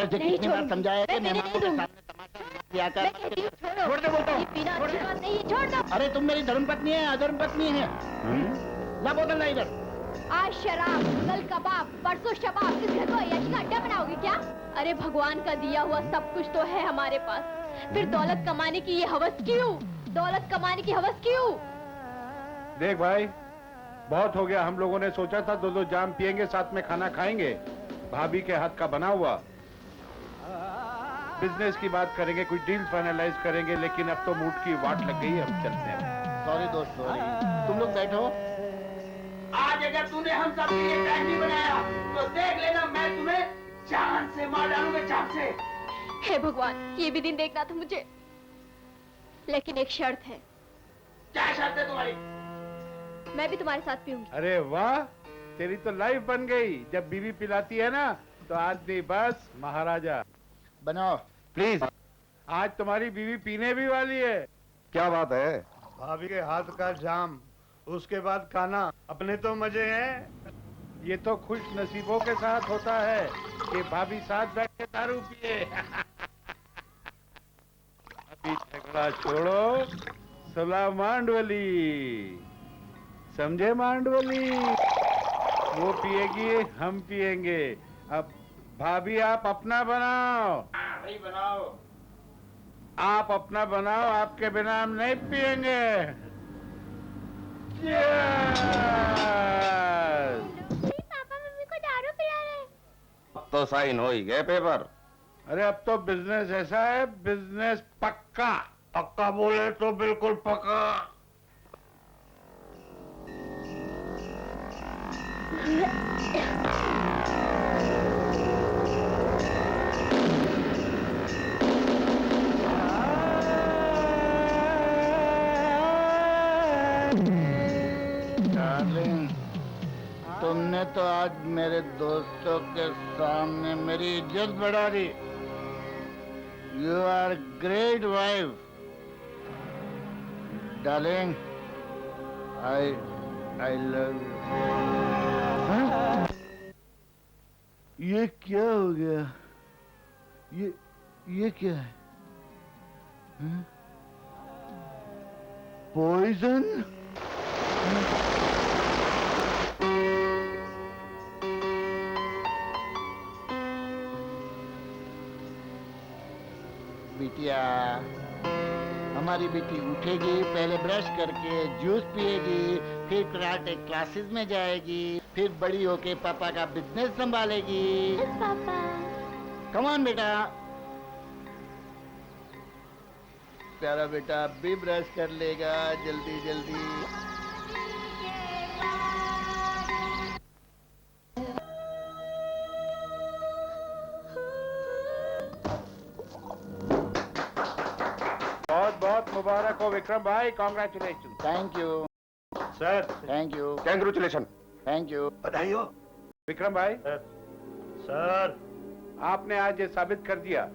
कितनी बार समझाया कि मेहमानों के सामने तमाशा किया कर। छोड़ दे बोलता हूँ। अरे तुम मेरी धर्मपत्नी है, अधर्मपत्नी है। ला बोतल ला इधर। आज शराब, कल कबाब, परसों शबाब, इस घर को अय्याशी का अड्डा बनाओगे क्या? अरे भगवान का दिया हुआ सब कुछ तो है हमारे पास, फिर दौलत कमाने की ये हवस क्यों? दौलत कमाने की हवस क्यों? देख भाई, बहुत हो गया। हम लोगों ने सोचा था दो जाम पियेंगे, साथ में खाना खाएंगे, भाभी के हाथ का बना हुआ। बिजनेस की बात करेंगे, कुछ डील फाइनलाइज करेंगे, लेकिन अब तो मूड की वाट लग गई है। अब चलते हैं। सॉरी दोस्त, सॉरी। तुम लोग बैठो। आज अगर तूने हम सब के लिए टाइम नहीं बनाया तो देख लेना, मैं तुम्हें जान से मार डालूंगा, जान से। हे भगवान, ये भी दिन देखना था मुझे, लेकिन एक शर्त है। क्या शर्त है तुम्हारी? मैं भी तुम्हारे साथ पीऊंगी। अरे वाह, तेरी तो लाइफ बन गई। जब बीवी पिलाती है ना तो आदमी बस महाराजा। बनाओ प्लीज। आज तुम्हारी बीवी पीने भी वाली है। क्या बात है? भाभी के हाथ का जाम, उसके बाद खाना, अपने तो मजे हैं। ये तो खुश नसीबों के साथ होता है कि भाभी साथ बैठ के दारू पिए। अभी झगड़ा छोड़ो, सुलह मांडवली। समझे मांडवली? वो पिएगी, हम पिएंगे। अब भाभी आप अपना बनाओ। भाई बनाओ। आप अपना बनाओ, आपके बिना हम नहीं पिएंगे। पापा मम्मी को दारू पिला रहे। अब तो साइन हो ही गए पेपर। अरे अब तो बिजनेस ऐसा है, बिजनेस पक्का। पक्का बोले तो बिल्कुल पक्का। डार्लिंग, तुमने तो आज मेरे दोस्तों के सामने मेरी इज्जत बढ़ा दी। You are great wife. Darling, I love you. ये क्या हो गया? ये क्या है? पॉइजन? बिटिया, हमारी बेटी उठेगी, पहले ब्रश करके जूस पिएगी, फिर कराटे क्लासेस में जाएगी, फिर बड़ी होके पापा का बिजनेस संभालेगी। पापा। कम ऑन बेटा। प्यारा बेटा अब भी ब्रश कर लेगा, जल्दी जल्दी। बहुत बहुत मुबारक हो विक्रम भाई, congratulation. Thank you sir. Thank you congratulation. Thank you. बधाई हो। विक्रम भाई सर, आपने आज ये साबित कर दिया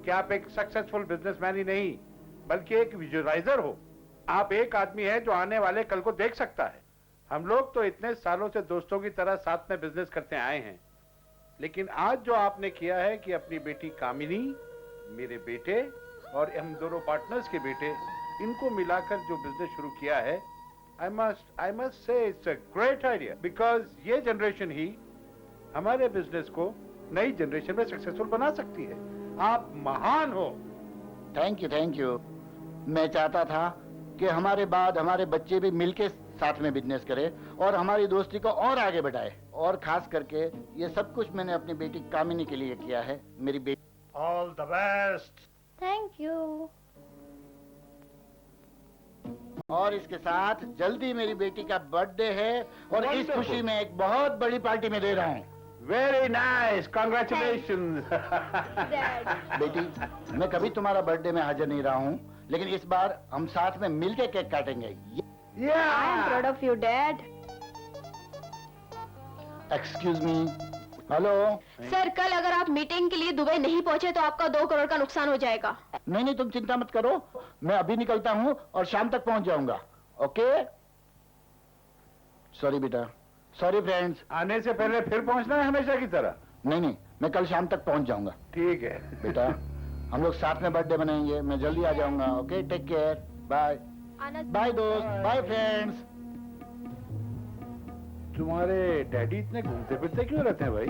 कि आप एक सक्सेसफुल बिजनेसमैन ही नहीं बल्कि एक विजुअलाइजर हो। आप एक आदमी है जो आने वाले कल को देख सकता है। हम लोग तो इतने सालों से दोस्तों की तरह साथ में बिजनेस करते आए हैं, लेकिन आज जो आपने किया है कि अपनी बेटी कामिनी, मेरे बेटे और हम दोनों पार्टनर्स के बेटे, इनको मिलाकर जो बिजनेस शुरू किया है, I must say it's a great idea, because ये जनरेशन ही हमारे बिजनेस को नई जनरेशन में सक्सेसफुल बना सकती है। आप महान हो। Thank you. मैं चाहता था कि हमारे बाद हमारे बच्चे भी मिलके साथ में बिजनेस करें और हमारी दोस्ती को और आगे बढ़ाए। और खास करके ये सब कुछ मैंने अपनी बेटी कामिनी के लिए किया है। मेरी बेटी all the best. Thank you. और इसके साथ जल्दी मेरी बेटी का बर्थडे है और इस Wonderful. खुशी में एक बहुत बड़ी पार्टी में दे रहा हूँ। Very nice, congratulation. डैड। बेटी, मैं कभी तुम्हारा बर्थडे में हाजिर नहीं रहा हूँ, लेकिन इस बार हम साथ में मिलके केक काटेंगे। I am proud of you, Dad. Excuse me. Hello. Sir, कल अगर आप मीटिंग के लिए दुबई नहीं पहुंचे तो आपका 2 करोड़ का नुकसान हो जाएगा। नहीं, तुम चिंता मत करो, मैं अभी निकलता हूँ और शाम तक पहुँच जाऊंगा। ओके। सॉरी बेटा। Sorry friends. आने से पहले फिर पहुंचना है हमेशा की तरह। नहीं, मैं कल शाम तक पहुँच जाऊंगा। ठीक है बेटा, हम लोग साथ में बर्थडे मनाएंगे। मैं जल्दी आ जाऊंगा। Okay, take care. Bye. Bye दोस्त। Bye friends. तुम्हारे डैडी इतने घूमते फिरते क्यों रहते हैं भाई?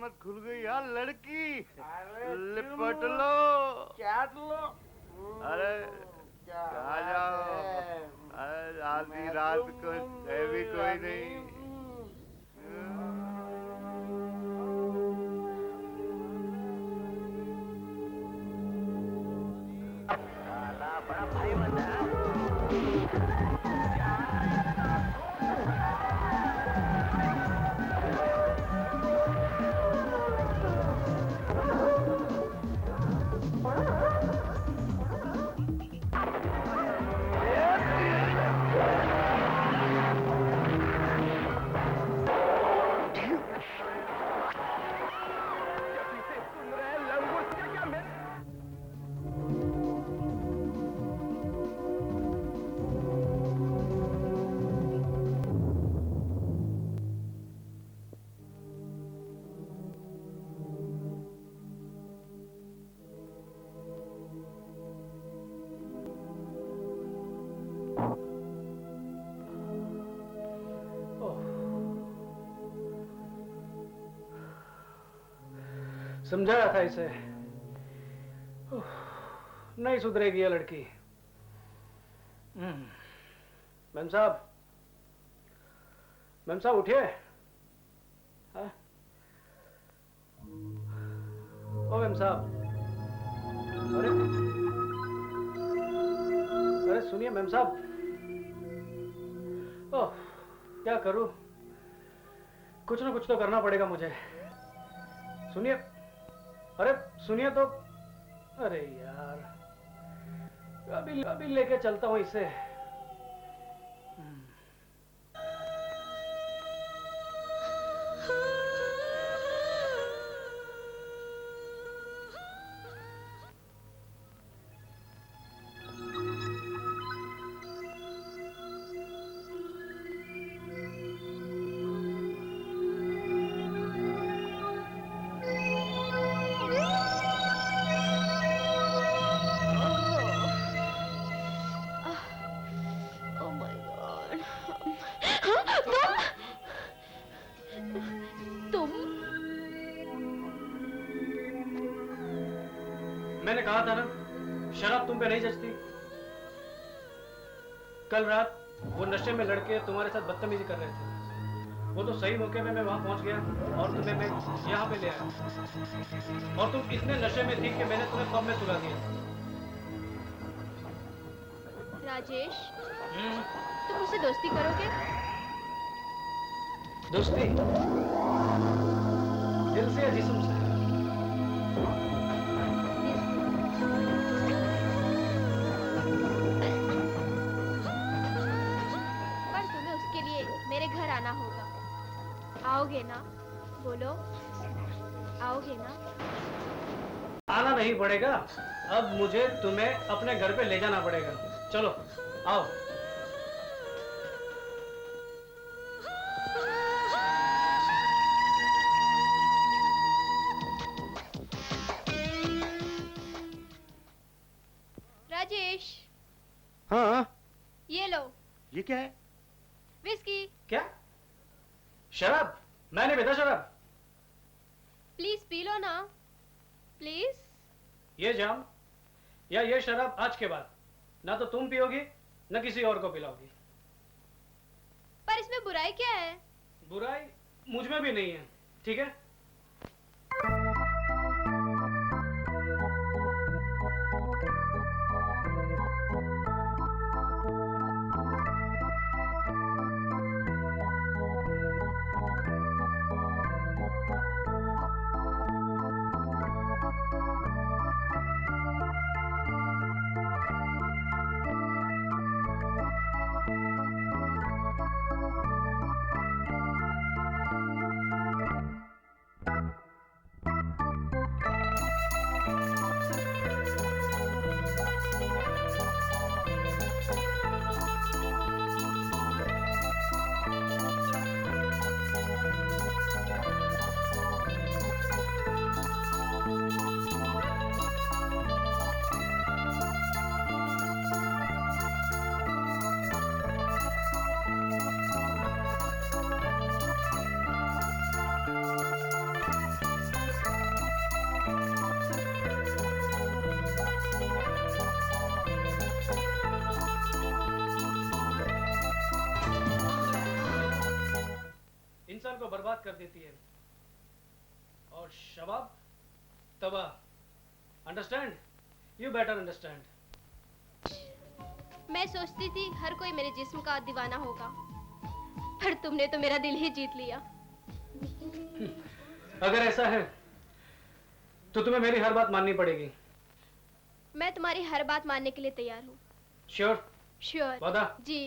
किस्मत खुल गई यार लड़की। अरे लिपट लो। चाट लो। अरे क्या आ जाओ। अरे आधी रात को है भी कोई नहीं। बड़ा भाई बन रहा है। समझाया था इसे, नहीं सुधरेगी ये लड़की। मैम साहब उठिए। हाँ? ओ मैम साहब, अरे सुनिए मैम साहब। ओह, क्या करूं, कुछ ना कुछ तो करना पड़ेगा मुझे। सुनिए, अरे सुनिए तो। अरे यार, अभी लेके चलता हूं इसे। Oh my God. तुम मैंने कहा था ना, शराब तुम पे नहीं जचती। कल रात वो नशे में लड़के तुम्हारे साथ बदतमीजी कर रहे थे। वो तो सही मौके में मैं वहां पहुंच गया और तुम्हें मैं यहाँ पे ले आया। और तुम इतने नशे में थी कि मैंने तुम्हें पब में सुला दिया। राजेश, तुम मुझसे दोस्ती करोगे? दोस्ती दिल से या जिस्म से? पर तुम्हें उसके लिए मेरे घर आना होगा। आओगे ना? बोलो, आओगे ना? आना नहीं पड़ेगा, अब मुझे तुम्हें अपने घर पे ले जाना पड़ेगा। चलो आओ। राजेश, हाँ, ये लो ये क्या है? विस्की। क्या शराब? मैंने बेटा शराब? प्लीज पी लो ना, प्लीज। ये जाम या ये शराब आज के बाद ना तो तुम पियोगी ना किसी और को पिलाओगी। पर इसमें बुराई क्या है? बुराई मुझ में भी नहीं है, ठीक है? को बर्बाद कर देती है और शबाब तबाह। अंडरस्टैंड? You better understand. मैं सोचती थी हर कोई मेरे जिस्म का दीवाना होगा, पर तुमने तो मेरा दिल ही जीत लिया। अगर ऐसा है तो तुम्हें मेरी हर बात माननी पड़ेगी। मैं तुम्हारी हर बात मानने के लिए तैयार हूँ। श्योर? श्योर। वादा? जी।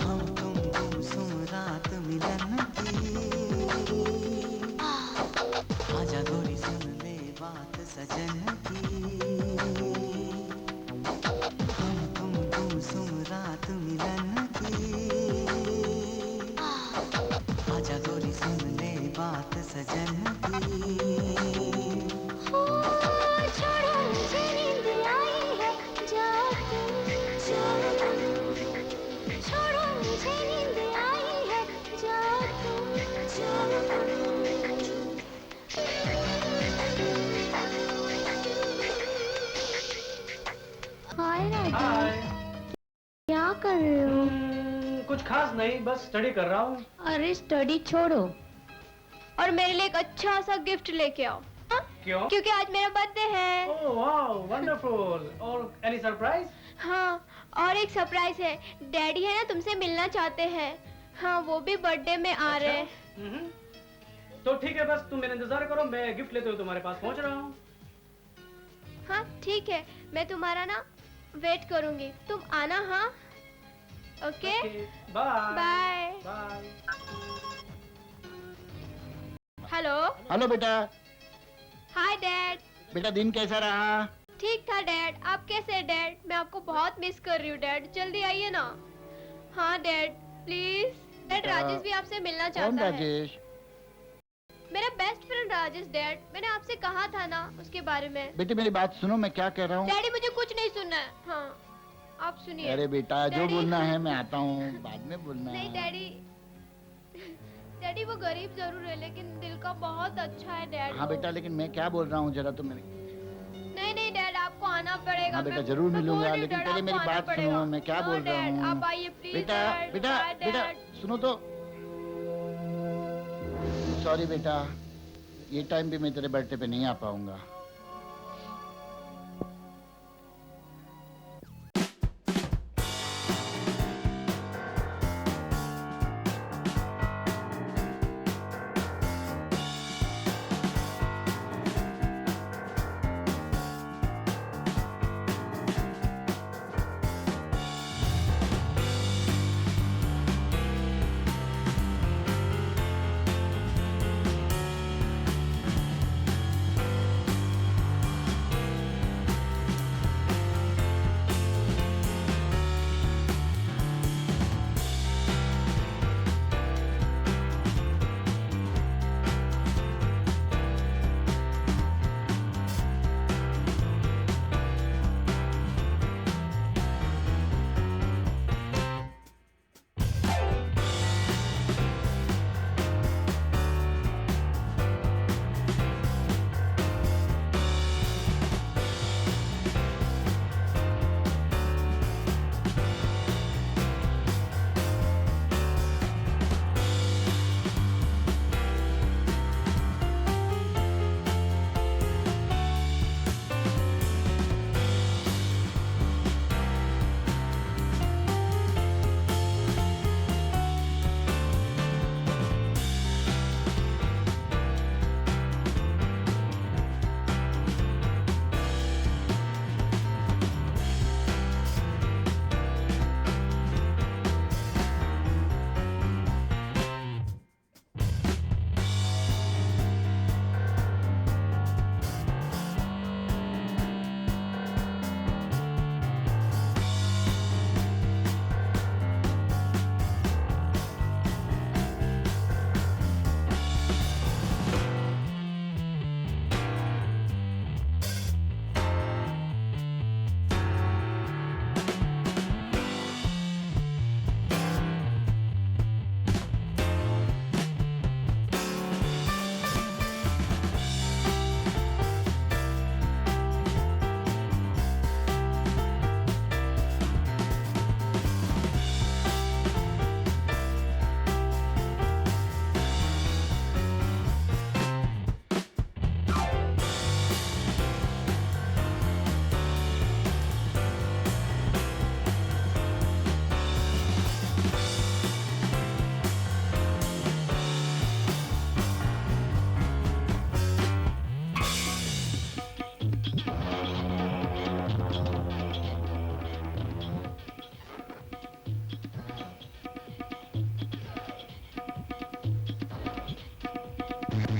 हम तुम गुमसुम रात मिलन की, आजा गोरी सुन ले बात सजन की। हम तुम गुमसुम रात मिलन की, आजा गोरी सुन ले बात सजन की। छोड़ो मुझे नींद आई है, जाग छोड़ो मुझे नींद आई है, जाग हाय राजू, हाय। क्या कर रहे हो? कुछ खास नहीं, बस स्टडी कर रहा हूँ। अरे स्टडी छोड़ो और मेरे लिए एक अच्छा सा गिफ्ट लेके आओ। हाँ? क्यों? क्योंकि आज मेरा बर्थडे है। Oh wow, wonderful. और एनी सरप्राइज? हाँ, और एक सरप्राइज है। डैडी है ना, तुमसे मिलना चाहते हैं। हाँ, वो भी बर्थडे में आ रहे हैं। हम्म। तो ठीक है, बस तुम मेरा इंतजार करो, मैं गिफ्ट लेते हुए तुम्हारे पास पहुंच रहा हूँ। हाँ ठीक है, मैं तुम्हारा ना वेट करूंगी, तुम आना। हाँ okay, bye bye. Bye. Hello. Hello बेटा। Hi dad. बेटा दिन कैसा रहा? ठीक था डैड, आप कैसे हैं डैड? मैं आपको बहुत मिस कर रही हूँ डैड, जल्दी आइए ना। हाँ डैड प्लीज। डैड राजेश भी आपसे मिलना कौन चाहता है। राजेश? मेरा बेस्ट फ्रेंड राजेश डैड, मैंने आपसे कहा था ना उसके बारे में। बेटे मेरी बात सुनो, मैं क्या कह रहा हूँ। डैडी मुझे कुछ नहीं सुनना है। हाँ आप सुनिए। अरे बेटा जो डैडी। बोलना है मैं आता हूँ, बाद में बोलना नहीं है। डैडी, डैडी वो गरीब जरूर है लेकिन दिल का बहुत अच्छा है डैड। हाँ बेटा, लेकिन मैं क्या बोल रहा हूँ जरा तो मेरे। नहीं नहीं डैड, आपको आना पड़ेगा। हाँ बेटा मैं- जरूर मैं बोल मिलूंगा, रही हूँ, लेकिन डैड, पहले आपको मेरी आना बात पड़ेगा। सुनो, मैं क्या हाँ, बोल रहा डैड, हूँ। आप आइए प्लीज। बेटा डैड, बेटा बाय, बेटा डैड। सुनो तो। सॉरी बेटा, ये टाइम भी मैं तेरे बर्थडे पे नहीं आ पाऊंगा।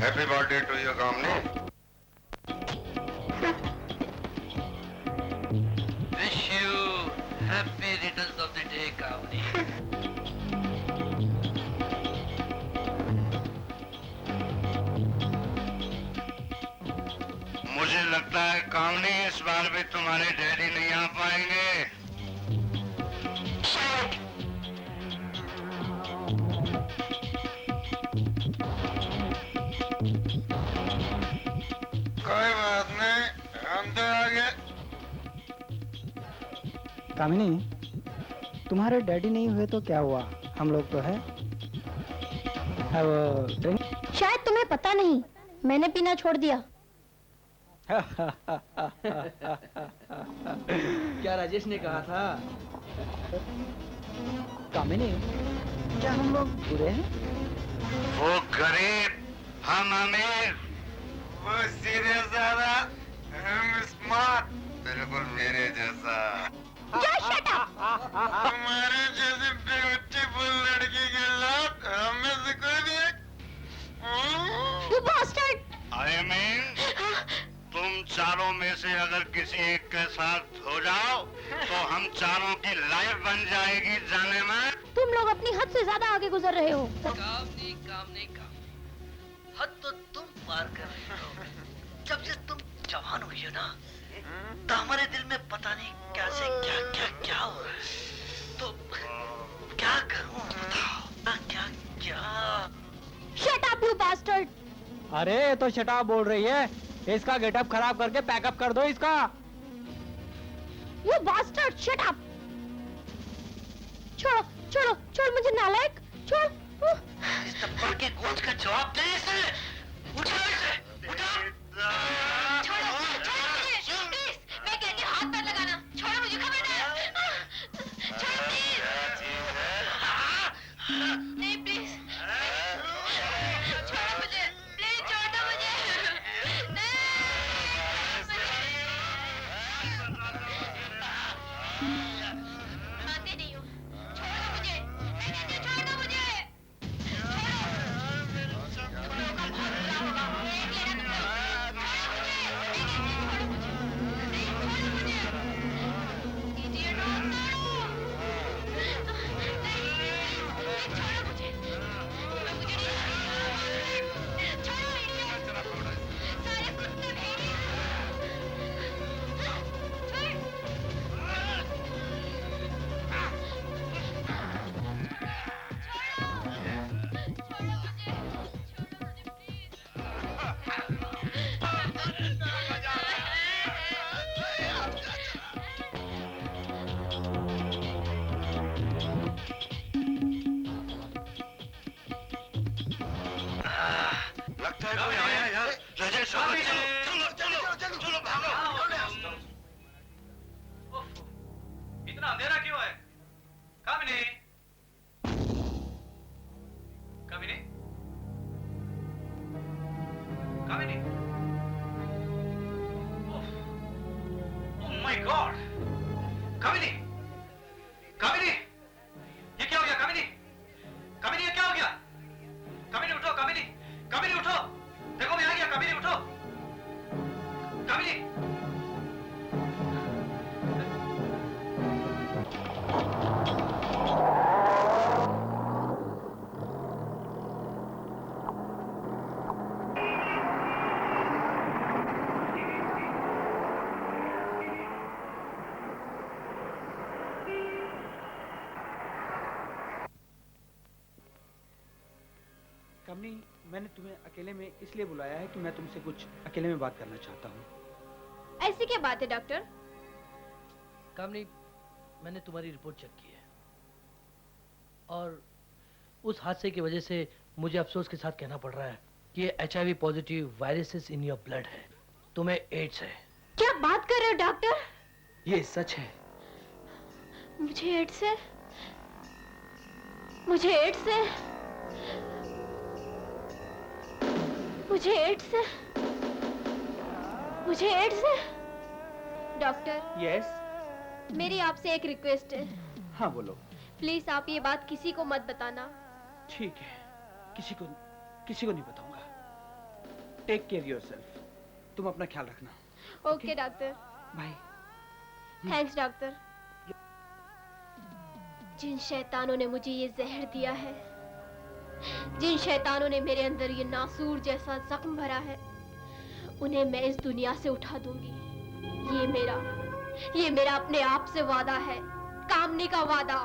Happy birthday to you Kamini. Wish you happy returns of the day Kamini. मुझे लगता है कामनी इस बार भी तुम्हारे डैडी नहीं आ पाएंगे। कोई बात नहीं, हम तो आगे। कामिनी, तुम्हारे डैडी नहीं हुए तो क्या हुआ, हम लोग तो है। अब ड्रिंक शायद तुम्हें पता नहीं, मैंने पीना छोड़ दिया। क्या राजेश ने कहा था? कामिनी, क्या हम लोग बुरे हैं? वो गरीब, हम अमीर, वो सीधे साधा, हम स्मार्ट, बिल्कुल मेरे जैसा। तुम्हारे जैसे ब्यूटीफुल लड़की के साथ हम में से कोई भी You bastard! आई मीन तुम चारों में से अगर किसी एक के साथ हो जाओ तो हम चारों की लाइफ बन जाएगी जाने में। तुम लोग अपनी हद से ज्यादा आगे गुजर रहे हो। काम नहीं हद तो तुम पार कर रहे हो। जब से तुम जवान हुई हो ना, तो हमारे दिल में पता नहीं कैसे क्या हो रहा है। तो क्या करूं बताओ ना, क्या Shut up, you bastard! अरे ये तो शटाब बोल रही है, इसका गेटअप खराब करके पैकअप कर दो इसका। You bastard! Shut up! छोड़ मुझे नालायक, छोड़। इस थप्पड़ के गूंज का जवाब दे इसे। उठा इसे, उठा। छोड़ो मुझे, प्लीज। मैं कहती हूँ हाथ पैर लगाना। छोड़ो मुझे, खबरदार। छोड़ो प्लीज। नहीं प्लीज। छोड़ो मुझे, प्लीज छोड़ दो मुझे। नहीं। मानती नहीं हूँ। छोड़ो मुझे, मैं कहती हूँ छोड़ दो मुझे। लगता है कोई आया यार। राजेश चलो भागो। इतना अंधेरा क्यों है? कामिनी, कामिनी, कामिनी। ओह माय गॉड, कामिनी, कामिनी, ये क्या हो गया कामिनी? कामिनी, ये क्या हो गया? कामिनी उठो, कामिनी, कामिनी उठो, देखो मैं आ गया। कामिनी उठो, कामिनी। कामिनी, मैंने तुम्हें अकेले में इसलिए बुलाया है कि मैं तुमसे कुछ अकेले में बात करना चाहता हूँ। ऐसी क्या बात है डॉक्टर? कामनी, मैंने तुम्हारी रिपोर्ट चेक की है और उस हादसे की वजह से मुझे अफसोस के साथ कहना पड़ रहा है कि ये HIV positive viruses in your blood है। तुम्हें एड्स है। क्या बात कर रहे हो डॉक्टर? ये सच है। मुझे एड्स है? मुझे एड्स है? मुझे एड्स है? मुझे एड्स है? Doctor, yes. मेरी आपसे एक रिक्वेस्ट है। हाँ बोलो। प्लीज आप ये बात किसी को मत बताना। ठीक है, किसी को नहीं बताऊंगा। Take care yourself. तुम अपना ख्याल रखना। Okay doctor. Bye. Thanks doctor. जिन शैतानों ने मुझे ये जहर दिया है, जिन शैतानों ने मेरे अंदर ये नासूर जैसा जख्म भरा है, उन्हें मैं इस दुनिया से उठा दूंगी। ये मेरा अपने आप से वादा है, कामनी का वादा।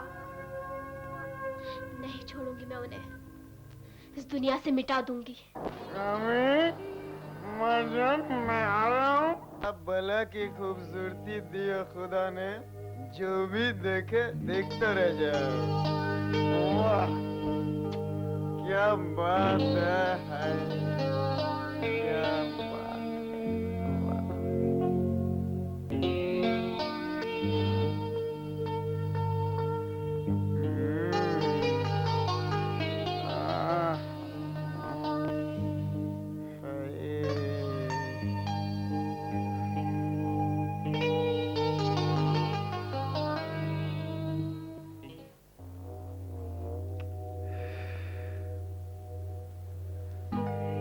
नहीं छोड़ूंगी मैं उन्हें, इस दुनिया से मिटा दूंगी। मैं आ रहा हूँ। अब भला की खूबसूरती दी है खुदा ने, जो भी देखे देखता रह जाए। वाह क्या बात है, क्या बात है, वाह।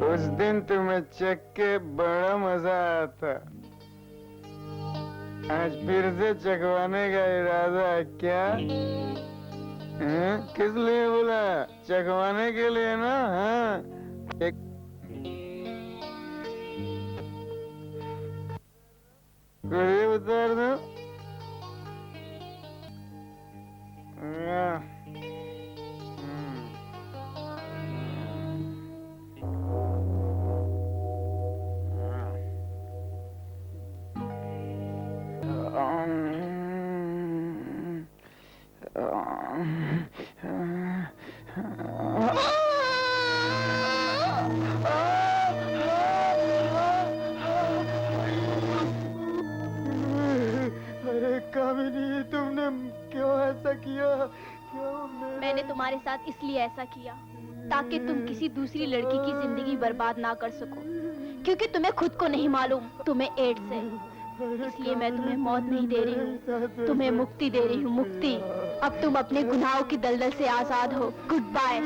उस दिन तुम्हें चख के बड़ा मजा आया था, आज फिर से चखवाने का इरादा है क्या? किस लिए बोला? चखवाने के लिए ना? हाँ कुछ उतार दो। अरे कामिनी, तुमने क्यों ऐसा किया? क्यों? मैंने तुम्हारे साथ इसलिए ऐसा किया ताकि तुम किसी दूसरी लड़की की जिंदगी बर्बाद ना कर सको, क्योंकि तुम्हें खुद को नहीं मालूम तुम्हें एड्स है। इसलिए मैं तुम्हें मौत नहीं दे रही हूँ, तुम्हें मुक्ति दे रही हूँ, मुक्ति। अब तुम अपने गुनाहों की दलदल से आजाद हो। Good bye.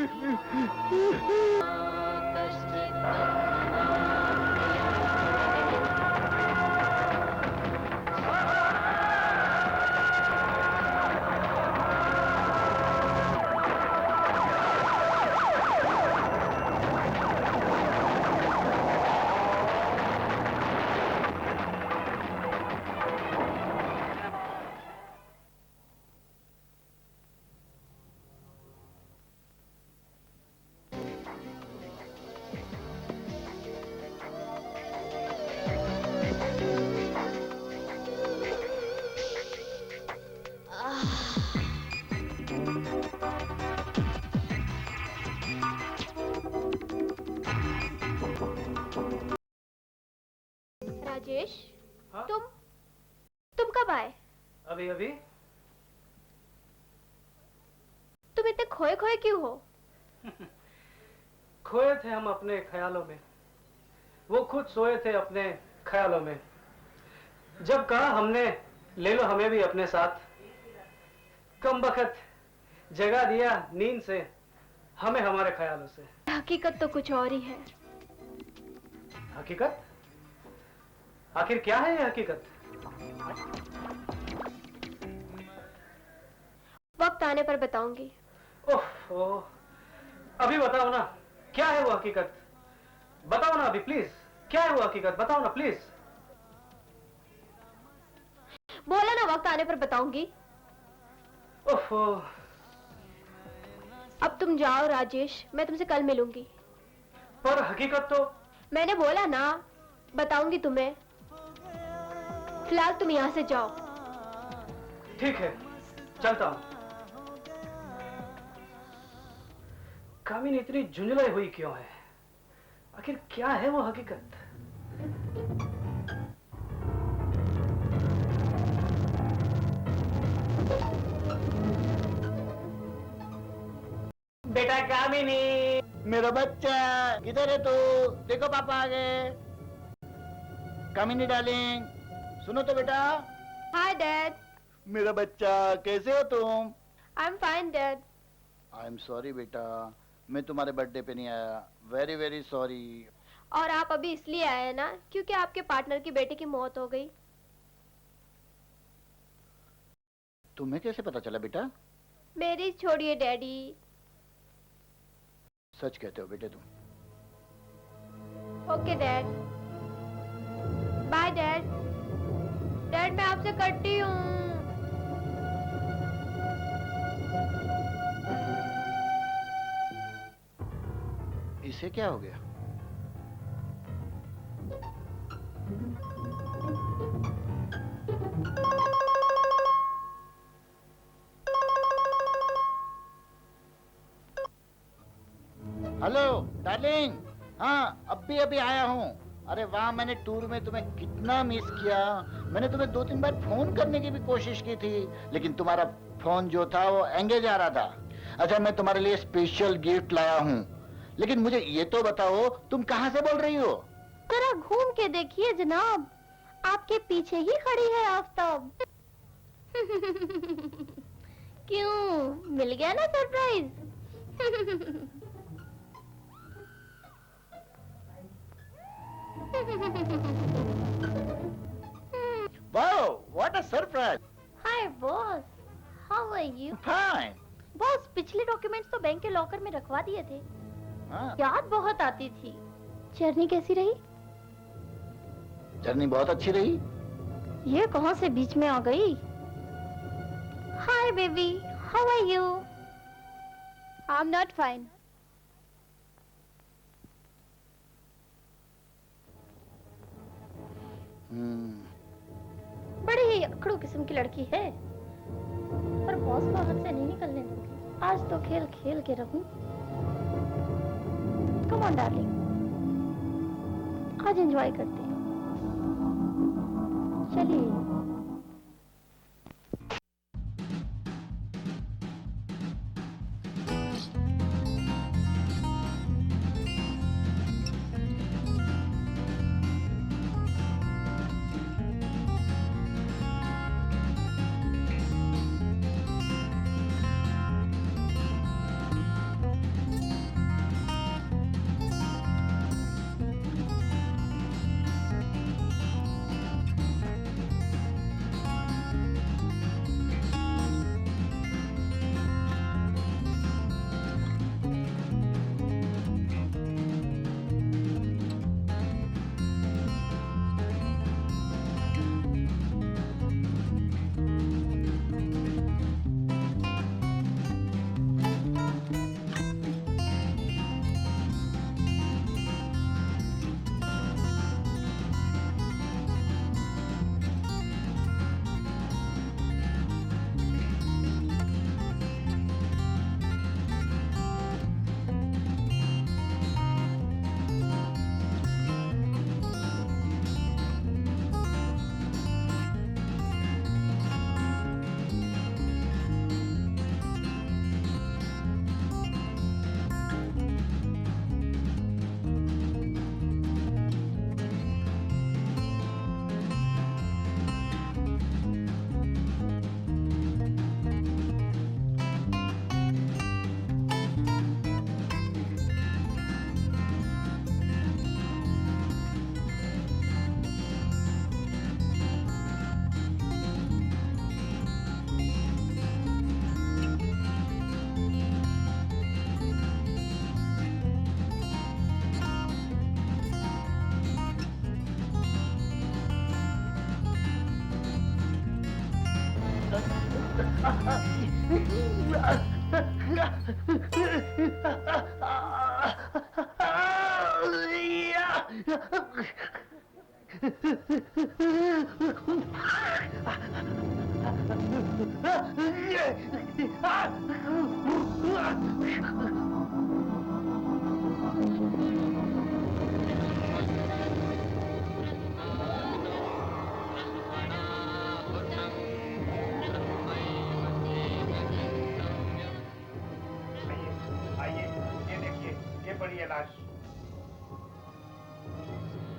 राजेश, हाँ? तुम कब आए? अभी अभी। तुम इतने खोए खोए क्यों हो? खोए थे हम अपने ख्यालों में, वो खुद सोए थे अपने ख्यालों में। जब कहा हमने ले लो हमें भी अपने साथ, कम बखत जगा दिया नींद से हमें हमारे ख्यालों से। हकीकत तो कुछ और ही है। हकीकत? आखिर क्या है ये हकीकत? वक्त आने पर बताऊंगी। ओह, अभी बताओ ना, क्या है वो हकीकत? बताओ ना अभी प्लीज, क्या है वो हकीकत? बताओ ना प्लीज। बोला ना वक्त आने पर बताऊंगी। ओहो। अब तुम जाओ राजेश, मैं तुमसे कल मिलूंगी। पर हकीकत तो मैंने बोला ना, बताऊंगी तुम्हें। फिलहाल तुम यहाँ से जाओ। ठीक है, चलता हूं। कामिनी इतनी झुंझलाई हुई क्यों है? आखिर क्या है वो हकीकत? बेटा कामिनी, मेरा बच्चा किधर है तू? देखो पापा आ गए। कामिनी डार्लिंग, सुनो तो बेटा। Hi dad. मेरा बच्चा कैसे हो तुम? I am fine dad. I am sorry बेटा, मैं तुम्हारे बर्थडे पे नहीं आया। Very very sorry. और आप अभी इसलिए आए हैं ना क्योंकि आपके पार्टनर की बेटे की मौत हो गई। तुम्हें कैसे पता चला बेटा? मेरी छोड़िए डैडी। सच कहते हो बेटे तुम। Okay dad. Bye dad. Dad मैं आपसे कटती हूँ। इसे क्या हो गया? Hello darling. हाँ अभी अभी आया हूँ। अरे वाह, मैंने टूर में तुम्हें कितना मिस किया। मैंने तुम्हें 2-3 बार फोन करने की भी कोशिश की थी, लेकिन तुम्हारा फोन जो था वो एंगेज आ रहा था। अच्छा, मैं तुम्हारे लिए स्पेशल गिफ्ट लाया हूँ, लेकिन मुझे ये तो बताओ तुम कहाँ से बोल रही हो? जरा घूम के देखिए जनाब, आपके पीछे ही खड़ी है आफताब। क्यों, मिल गया ना surprise? Wow, what a surprise. Hi boss, how are you? Fine. Boss, पिछले डॉक्यूमेंट्स तो बैंक के लॉकर में रखवा दिए थे। हाँ, याद बहुत आती थी। जर्नी कैसी रही? जर्नी बहुत अच्छी रही। ये कहाँ से बीच में आ गई? Hi baby, how are you? I am not fine. बड़ी ही अकड़ू किस्म की लड़की है, पर बॉस को हाथ से नहीं निकलने दूंगी। आज तो खेल खेल के रहूं। कम ऑन डार्लिंग, आज एंजॉय करते हैं। चलिए।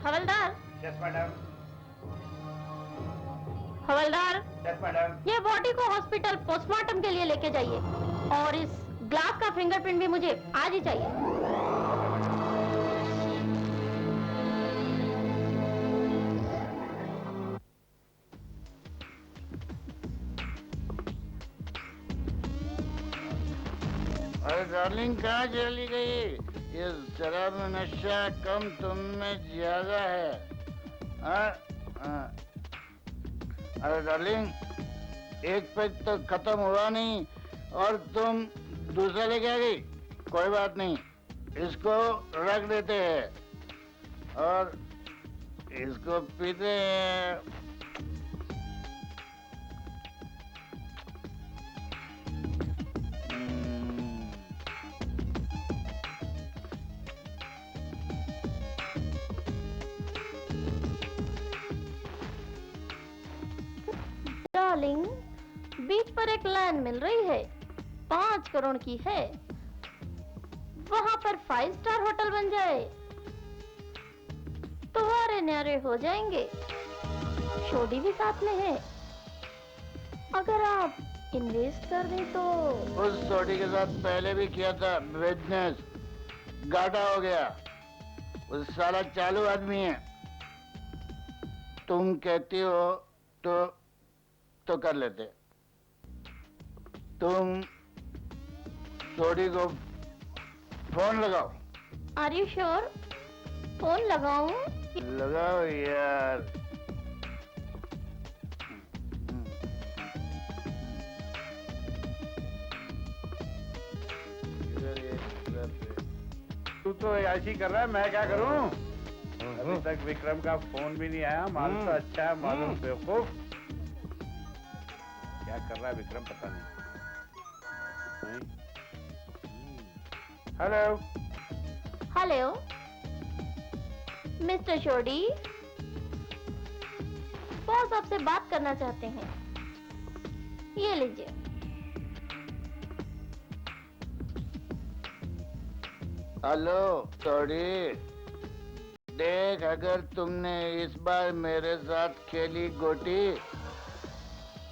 हवलदार। Yes madam. हवलदार, यस मैडम। ये बॉडी को हॉस्पिटल पोस्टमार्टम के लिए लेके जाइए, और इस ग्लास का फिंगरप्रिंट भी मुझे आज ही चाहिए। अरे डार्लिंग कहाँ चली गई? ये शराब में नशा कम, तुम में ज्यादा है। अरे डार्लिंग, एक पैक तो खत्म हुआ नहीं और तुम दूसरा लेके आ गई। कोई बात नहीं, इसको रख देते हैं और इसको पीते हैं। डार्लिंग, बीच पर एक लैंड मिल रही है, 5 करोड़ की है। वहां पर 5 स्टार होटल बन जाए तो वारे न्यारे हो जाएंगे। शोडी भी साथ में है। अगर आप इन्वेस्ट कर दें तो। उस सोडी के साथ पहले भी किया था बिजनेस, घाटा हो गया। वो साला चालू आदमी है। तुम कहती हो तो कर लेते। तुम सोडी को फोन लगाओ। Are you sure? फोन लगाऊं? लगाओ यार। तू तो याशी कर रहा है, मैं क्या करूं? अभी तक विक्रम का फोन भी नहीं आया। मालूम तो अच्छा है, मालूम बेवकूफ। क्या कर रहा है विक्रम पता नहीं। Hello hello mister shoddy, boss आपसे बात करना चाहते हैं। ये लीजिए। हेलो सोडी, देख अगर तुमने इस बार मेरे साथ खेली गोटी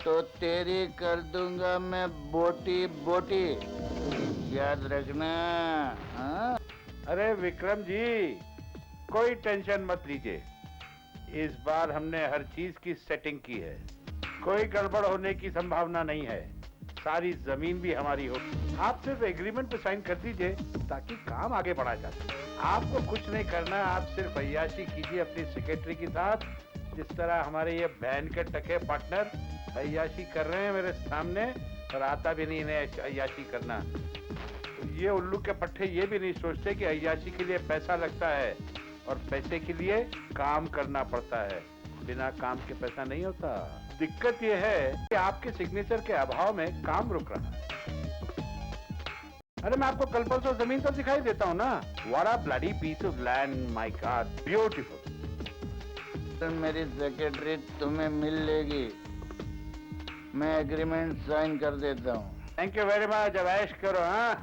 तो तेरी कर दूंगा मैं बोटी बोटी, याद रखना। हाँ? अरे विक्रम जी, कोई टेंशन मत लीजिए। इस बार हमने हर चीज की सेटिंग की है, कोई गड़बड़ होने की संभावना नहीं है। सारी जमीन भी हमारी हो। आप सिर्फ एग्रीमेंट पे साइन कर दीजिए ताकि काम आगे बढ़ा जा सके। आपको कुछ नहीं करना, आप सिर्फ अय्याशी कीजिए अपनी सेक्रेटरी के साथ, जिस तरह हमारे ये बहन के टके पार्टनर अय्याशी कर रहे हैं मेरे सामने, और आता भी नहीं इन्हें अय्याशी करना। तो ये उल्लू के पट्टे ये भी नहीं सोचते कि अय्याशी के लिए पैसा लगता है और पैसे के लिए काम करना पड़ता है। बिना काम के पैसा नहीं होता। दिक्कत ये है कि आपके सिग्नेचर के अभाव में काम रुक रहा है। अरे मैं आपको कल परसों जमीन तो दिखाई देता हूँ ना। What a bloody piece of land, my God, beautiful। मेरी सेक्रेटरी तुम्हें मिल लेगी, मैं एग्रीमेंट साइन कर देता हूँ। Thank you very much. अब ऐश करो। हाँ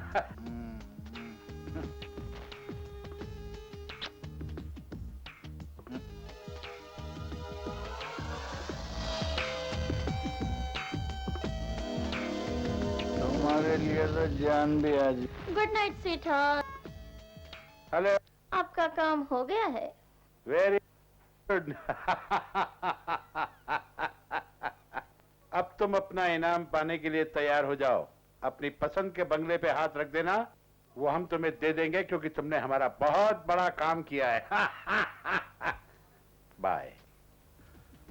तुम्हारे लिए तो जान भी आज। Good night sweetheart. हेलो, आपका काम हो गया है। Very good. अब तुम अपना इनाम पाने के लिए तैयार हो जाओ। अपनी पसंद के बंगले पे हाथ रख देना, वो हम तुम्हें दे देंगे क्योंकि तुमने हमारा बहुत बड़ा काम किया है। बाय।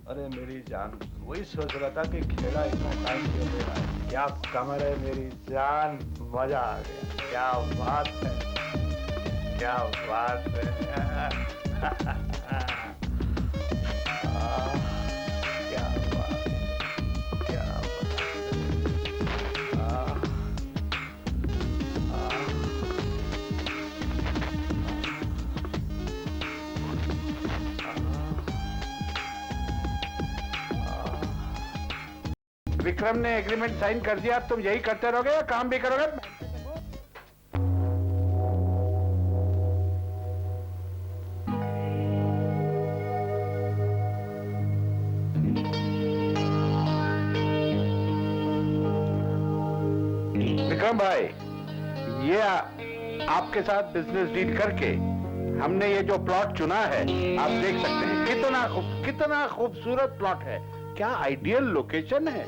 अरे मेरी जान, वही सोच रहा था कि खेला इतना टाइम क्यों ले रहा है। क्या कमर है मेरी जान, मजा आ गया। क्या बात है, क्या बात है। क्या बात, क्या विक्रम ने एग्रीमेंट साइन कर दिया। अब तुम यही करते रहोगे या काम भी करोगे? विक्रम भाई, ये आपके साथ बिजनेस डील करके हमने ये जो प्लॉट चुना है, आप देख सकते हैं कितना खूबसूरत प्लॉट है। क्या आइडियल लोकेशन है।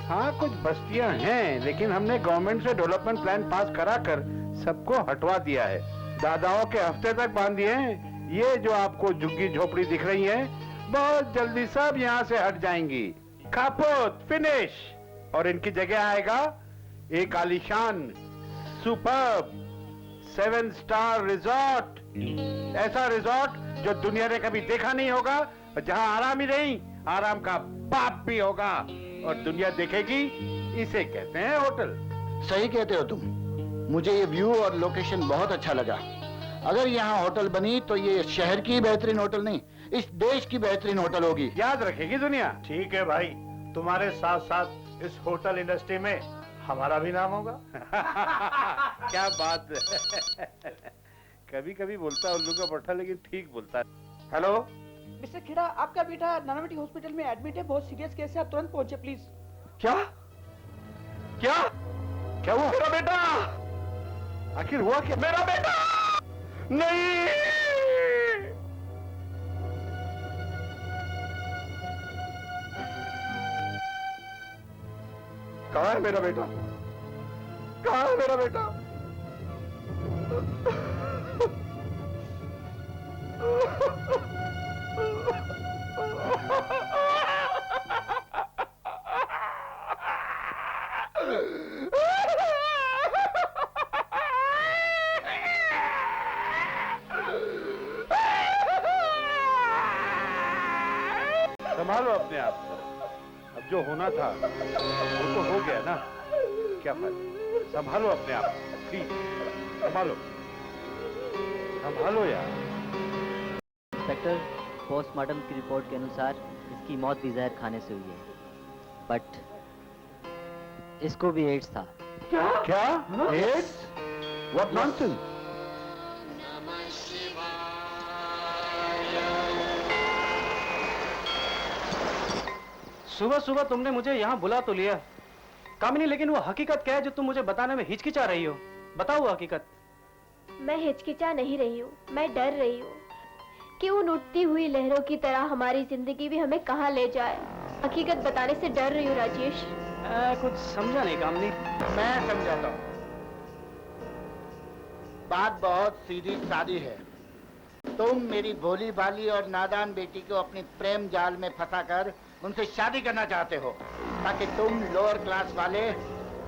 हाँ कुछ बस्तियां हैं, लेकिन हमने गवर्नमेंट से डेवलपमेंट प्लान पास करा कर सबको हटवा दिया है। दादाओं के हफ्ते तक बांध दिए हैं। ये जो आपको झुग्गी झोपड़ी दिख रही है, बहुत जल्दी सब यहाँ से हट जाएंगी। खापोत फिनिश। और इनकी जगह आएगा एक आलीशान सुपर्ब 7 स्टार रिजॉर्ट। ऐसा रिजॉर्ट जो दुनिया ने कभी देखा नहीं होगा, जहां आराम ही नहीं, आराम का बाप भी होगा। और दुनिया देखेगी, इसे कहते हैं होटल। सही कहते हो तुम। मुझे ये व्यू और लोकेशन बहुत अच्छा लगा। अगर यहाँ होटल बनी तो ये शहर की बेहतरीन होटल नहीं, इस देश की बेहतरीन होटल होगी। याद रखेगी दुनिया। ठीक है भाई, तुम्हारे साथ साथ इस होटल इंडस्ट्री में हमारा भी नाम होगा। क्या बात है। कभी कभी बोलता उल्लू का पट्टा, लेकिन ठीक बोलता है। हेलो मिस्टर खेड़ा, आपका बेटा नानावटी हॉस्पिटल में एडमिट है, बहुत सीरियस केस है, आप तुरंत पहुंचे प्लीज। क्या क्या क्या हुआ? मेरा बेटा आखिर हुआ क्या? मेरा बेटा नहीं। कहाँ है मेरा बेटा? कहाँ है मेरा बेटा? संभालो अपने आप को। अब जो होना था वो तो हो गया ना, क्या फायदा। संभालो अपने आप को, प्लीज संभालो, संभालो यार। इंस्पेक्टर, पोस्टमार्टम की रिपोर्ट के अनुसार इसकी मौत भी जहर खाने से हुई है, बट इसको भी एड्स था। क्या एड्स? What nonsense. सुबह सुबह तुमने मुझे यहाँ बुला तो लिया कामिनी, लेकिन वो हकीकत क्या है जो तुम मुझे बताने में हिचकिचा रही हो? बताओ वो हकीकत। मैं हिचकिचा नहीं रही हूँ, मैं डर रही हूँ कि उन उठती हुई लहरों की तरह हमारी जिंदगी भी हमें कहाँ ले जाए। हकीकत बताने से डर रही हूँ राजेश। कुछ समझा नहीं कामिनी। मैं समझाता हूँ। बात बहुत सीधी सादी है। तुम मेरी भोली भाली और नादान बेटी को अपनी प्रेम जाल में फंसाकर उनसे शादी करना चाहते हो, ताकि तुम लोअर क्लास वाले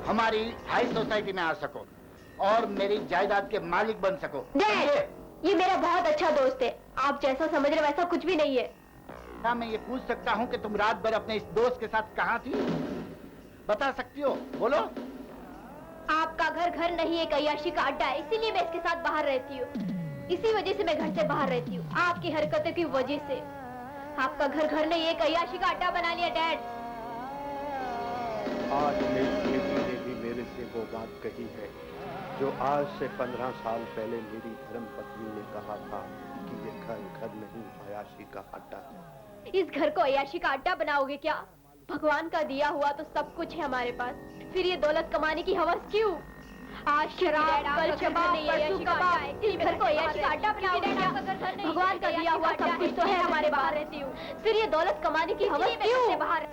हमारी हाई सोसाइटी में आ सको और मेरी जायदाद के मालिक बन सको। ये मेरा बहुत अच्छा दोस्त है, आप जैसा समझ रहे वैसा कुछ भी नहीं है। क्या मैं ये पूछ सकता हूँ कि तुम रात भर अपने इस दोस्त के साथ कहाँ थी? बता सकती हो? बोलो। आपका घर घर नहीं, एक अय्याशी का अड्डा है, इसीलिए मैं इसके साथ बाहर रहती हूँ। इसी वजह से मैं घर से बाहर रहती हूँ, आपकी हरकतों की वजह से। आपका घर घर नहीं, एक अय्याशी का अड्डा बना लिया डैड। आज मेरी बेटी ने भी मेरे से वो बात कही है जो आज से 15 साल पहले मेरी धर्म पत्नी ने कहा था कि ये घर घर नहीं, अय्याशी का अड्डा है। इस घर को अय्याशी का अड्डा बनाओगे क्या? भगवान का दिया हुआ तो सब कुछ है हमारे पास, फिर ये दौलत कमाने की हवस क्यों? आज शराब, कल शबाब, परसों कबाब, इस घर को अय्याशी का अड्डा बनाओगे क्या? भगवान का दिया हुआ सब कुछ तो है हमारे बाहर रहती हूँ, फिर ये दौलत कमाने की हवस क्यों? बाहर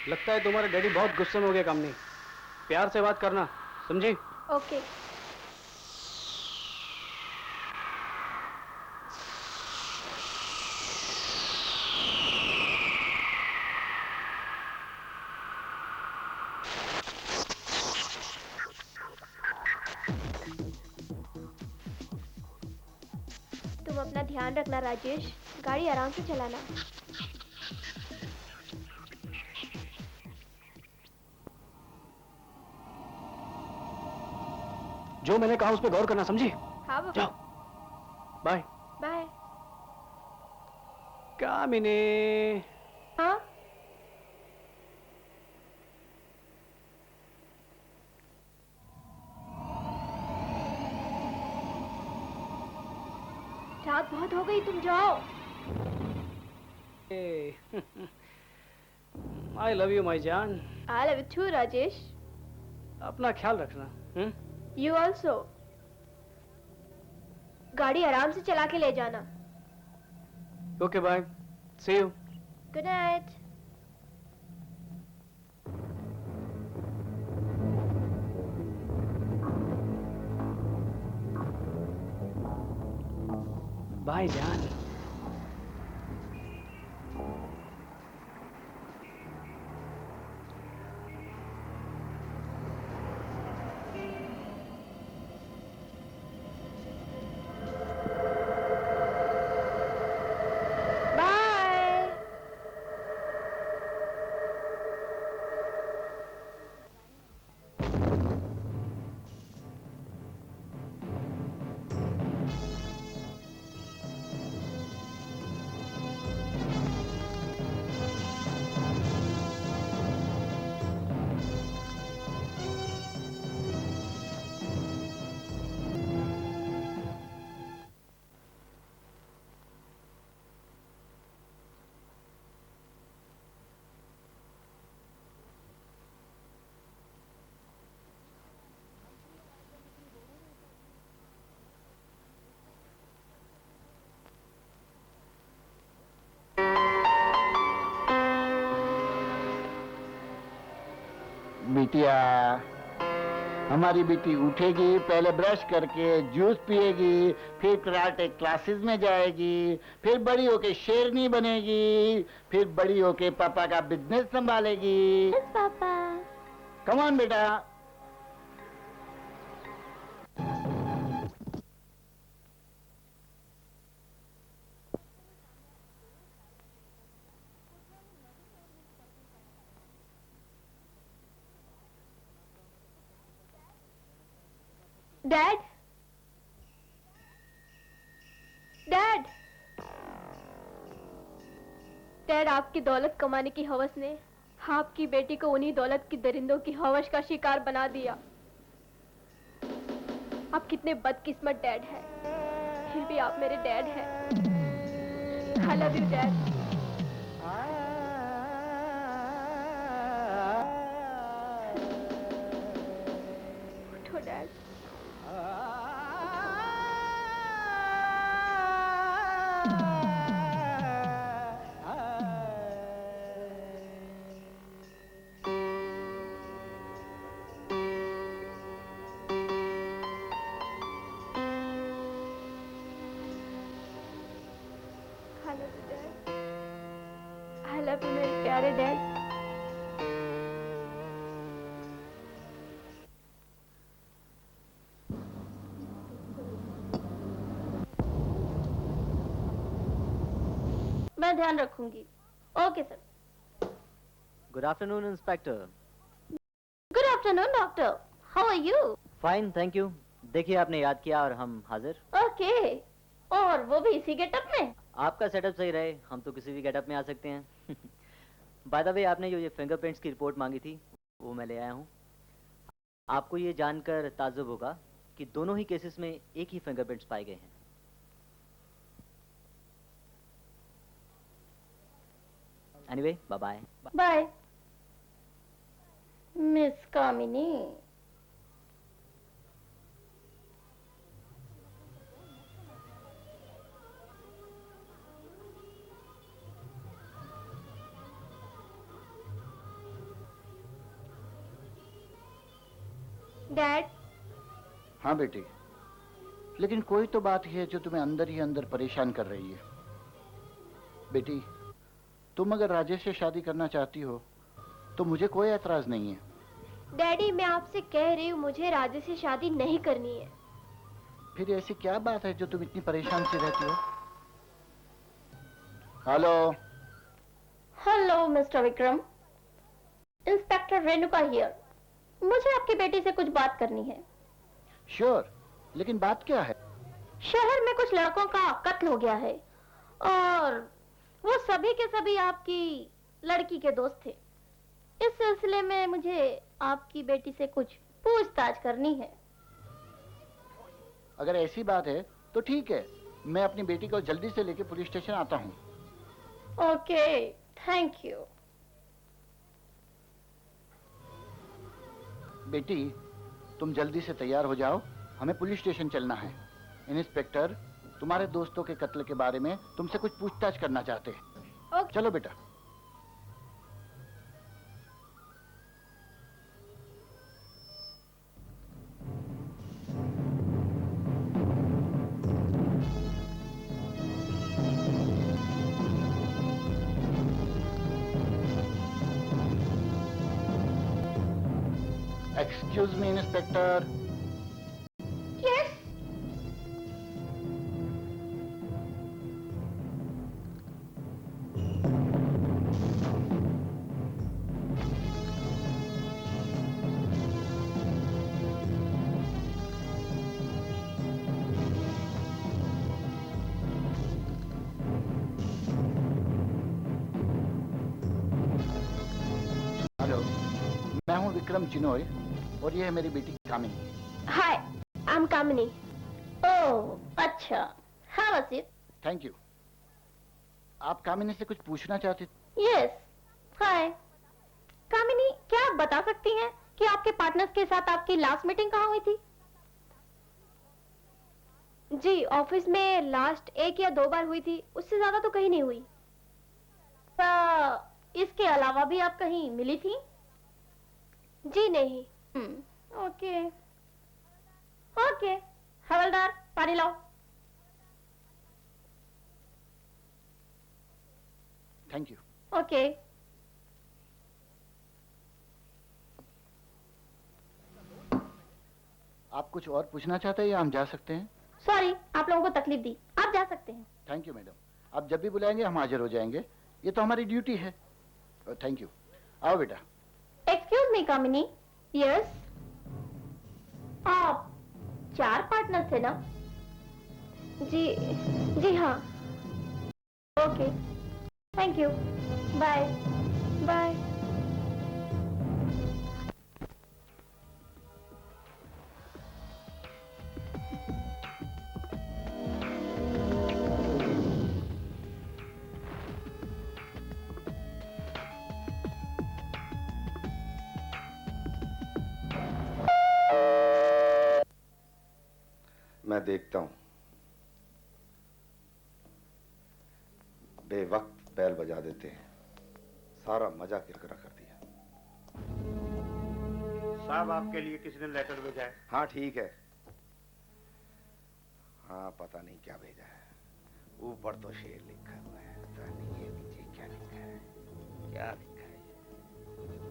लगता है तुम्हारे डैडी बहुत गुस्से में हो गए कामिनी। प्यार से बात करना, समझी? ओके। अपना ध्यान रखना राजेश, गाड़ी आराम से चलाना। जो मैंने कहा उस पर गौर करना, समझी? हाँ बाबा। जाओ, बाय। बाय। कामिनी। हाँ? रात बहुत हो गई, तुम जाओ। आई लव यू माई जान। I love you too, Rajesh. अपना ख्याल रखना। You also। गाड़ी आराम से चला के ले जाना। Okay bye, see you. Good night. Bye जान। बिटिया, हमारी बेटी उठेगी, पहले ब्रश करके जूस पिएगी, फिर कराटे क्लासेस में जाएगी, फिर बड़ी होके शेरनी बनेगी, फिर बड़ी होके पापा का बिजनेस संभालेगी। पापा। कम ऑन बेटा। डैड, डैड, डैड, आपकी दौलत कमाने की हवस ने आपकी बेटी को उन्हीं दौलत की दरिंदों की हवस का शिकार बना दिया। आप कितने बदकिस्मत डैड हैं, फिर भी आप मेरे डैड हैं। I love you dad. उठो डैड। I love you मेरे प्यारे डैड। मैं ध्यान रखूंगी। Okay sir. Good afternoon inspector. Good afternoon doctor. How are you? Fine, thank you. देखिए, आपने याद किया और हम हाजिर। ओके। और वो भी इसी गेटअप में? आपका सेटअप सही रहे, हम तो किसी भी गेटअप में आ सकते हैं। बाय द वे, आपने जो ये फिंगरप्रिंट्स की रिपोर्ट मांगी थी वो मैं ले आया हूँ। आपको ये जानकर ताज्जुब होगा कि दोनों ही केसेस में एक ही फिंगरप्रिंट्स पाए गए हैं। Anyway, bye bye. Bye miss Kamini. Dad. हाँ बेटी, लेकिन कोई तो बात है जो तुम्हें अंदर ही अंदर परेशान कर रही है। बेटी, तुम अगर राजेश से शादी करना चाहती हो तो मुझे कोई एतराज नहीं है। डैडी, मैं आपसे कह रही हूँ मुझे राजेश से शादी नहीं करनी है। फिर ऐसी क्या बात है जो तुम इतनी परेशान सी रहती हो? Hello. Hello mister Vikram, inspector Renuka here. मुझे आपकी बेटी से कुछ बात करनी है। श्योर, लेकिन बात क्या है? शहर में कुछ लड़कों का कत्ल हो गया है और वो सभी के सभी आपकी लड़की के दोस्त थे। इस सिलसिले में मुझे आपकी बेटी से कुछ पूछताछ करनी है। अगर ऐसी बात है तो ठीक है, मैं अपनी बेटी को जल्दी से लेके पुलिस स्टेशन आता हूँ। Okay, thank you. बेटी, तुम जल्दी से तैयार हो जाओ, हमें पुलिस स्टेशन चलना है। इंस्पेक्टर तुम्हारे दोस्तों के कत्ल के बारे में तुमसे कुछ पूछताछ करना चाहते हैं। चलो बेटा। एक्सक्यूज मी इंस्पेक्टर। यस। हेलो, मैं हूँ विक्रम चिनोय और ये है मेरी बेटी कामिनी। हाय, आई एम कामिनी। ओह, अच्छा। Have a seat. Thank you. आप कामिनी से कुछ पूछना चाहते? यस। हाय कामिनी, क्या आप बता सकती हैं कि आपके पार्टनर्स के साथ आपकी लास्ट मीटिंग कहाँ हुई थी? जी, ऑफिस में लास्ट 1 या 2 बार हुई थी, उससे ज्यादा तो कहीं नहीं हुई। इसके अलावा भी आप कहीं मिली थी? जी नहीं। Okay okay. हवलदार, पानी लाओ। Thank you. ओके। आप कुछ और पूछना चाहते हैं या हम जा सकते हैं? सॉरी, आप लोगों को तकलीफ दी, आप जा सकते हैं। थैंक यू मैडम, आप जब भी बुलाएंगे हम हाजिर हो जाएंगे, ये तो हमारी ड्यूटी है। Thank you. आओ बेटा। Excuse me Kamini. यस। आप 4 पार्टनर थे ना? जी हाँ। Okay, thank you. Bye bye. मैं देखता हूं। बेवक्त बैल बजा देते हैं, सारा मजा किरकिरा कर दिया। साहब, आपके लिए किसी ने लेटर भेजा है। हाँ ठीक है। हाँ, पता नहीं क्या भेजा है। ऊपर तो शेर लिखा हुआ है, पता नहीं ये नीचे क्या लिखा है। क्या लिखा है?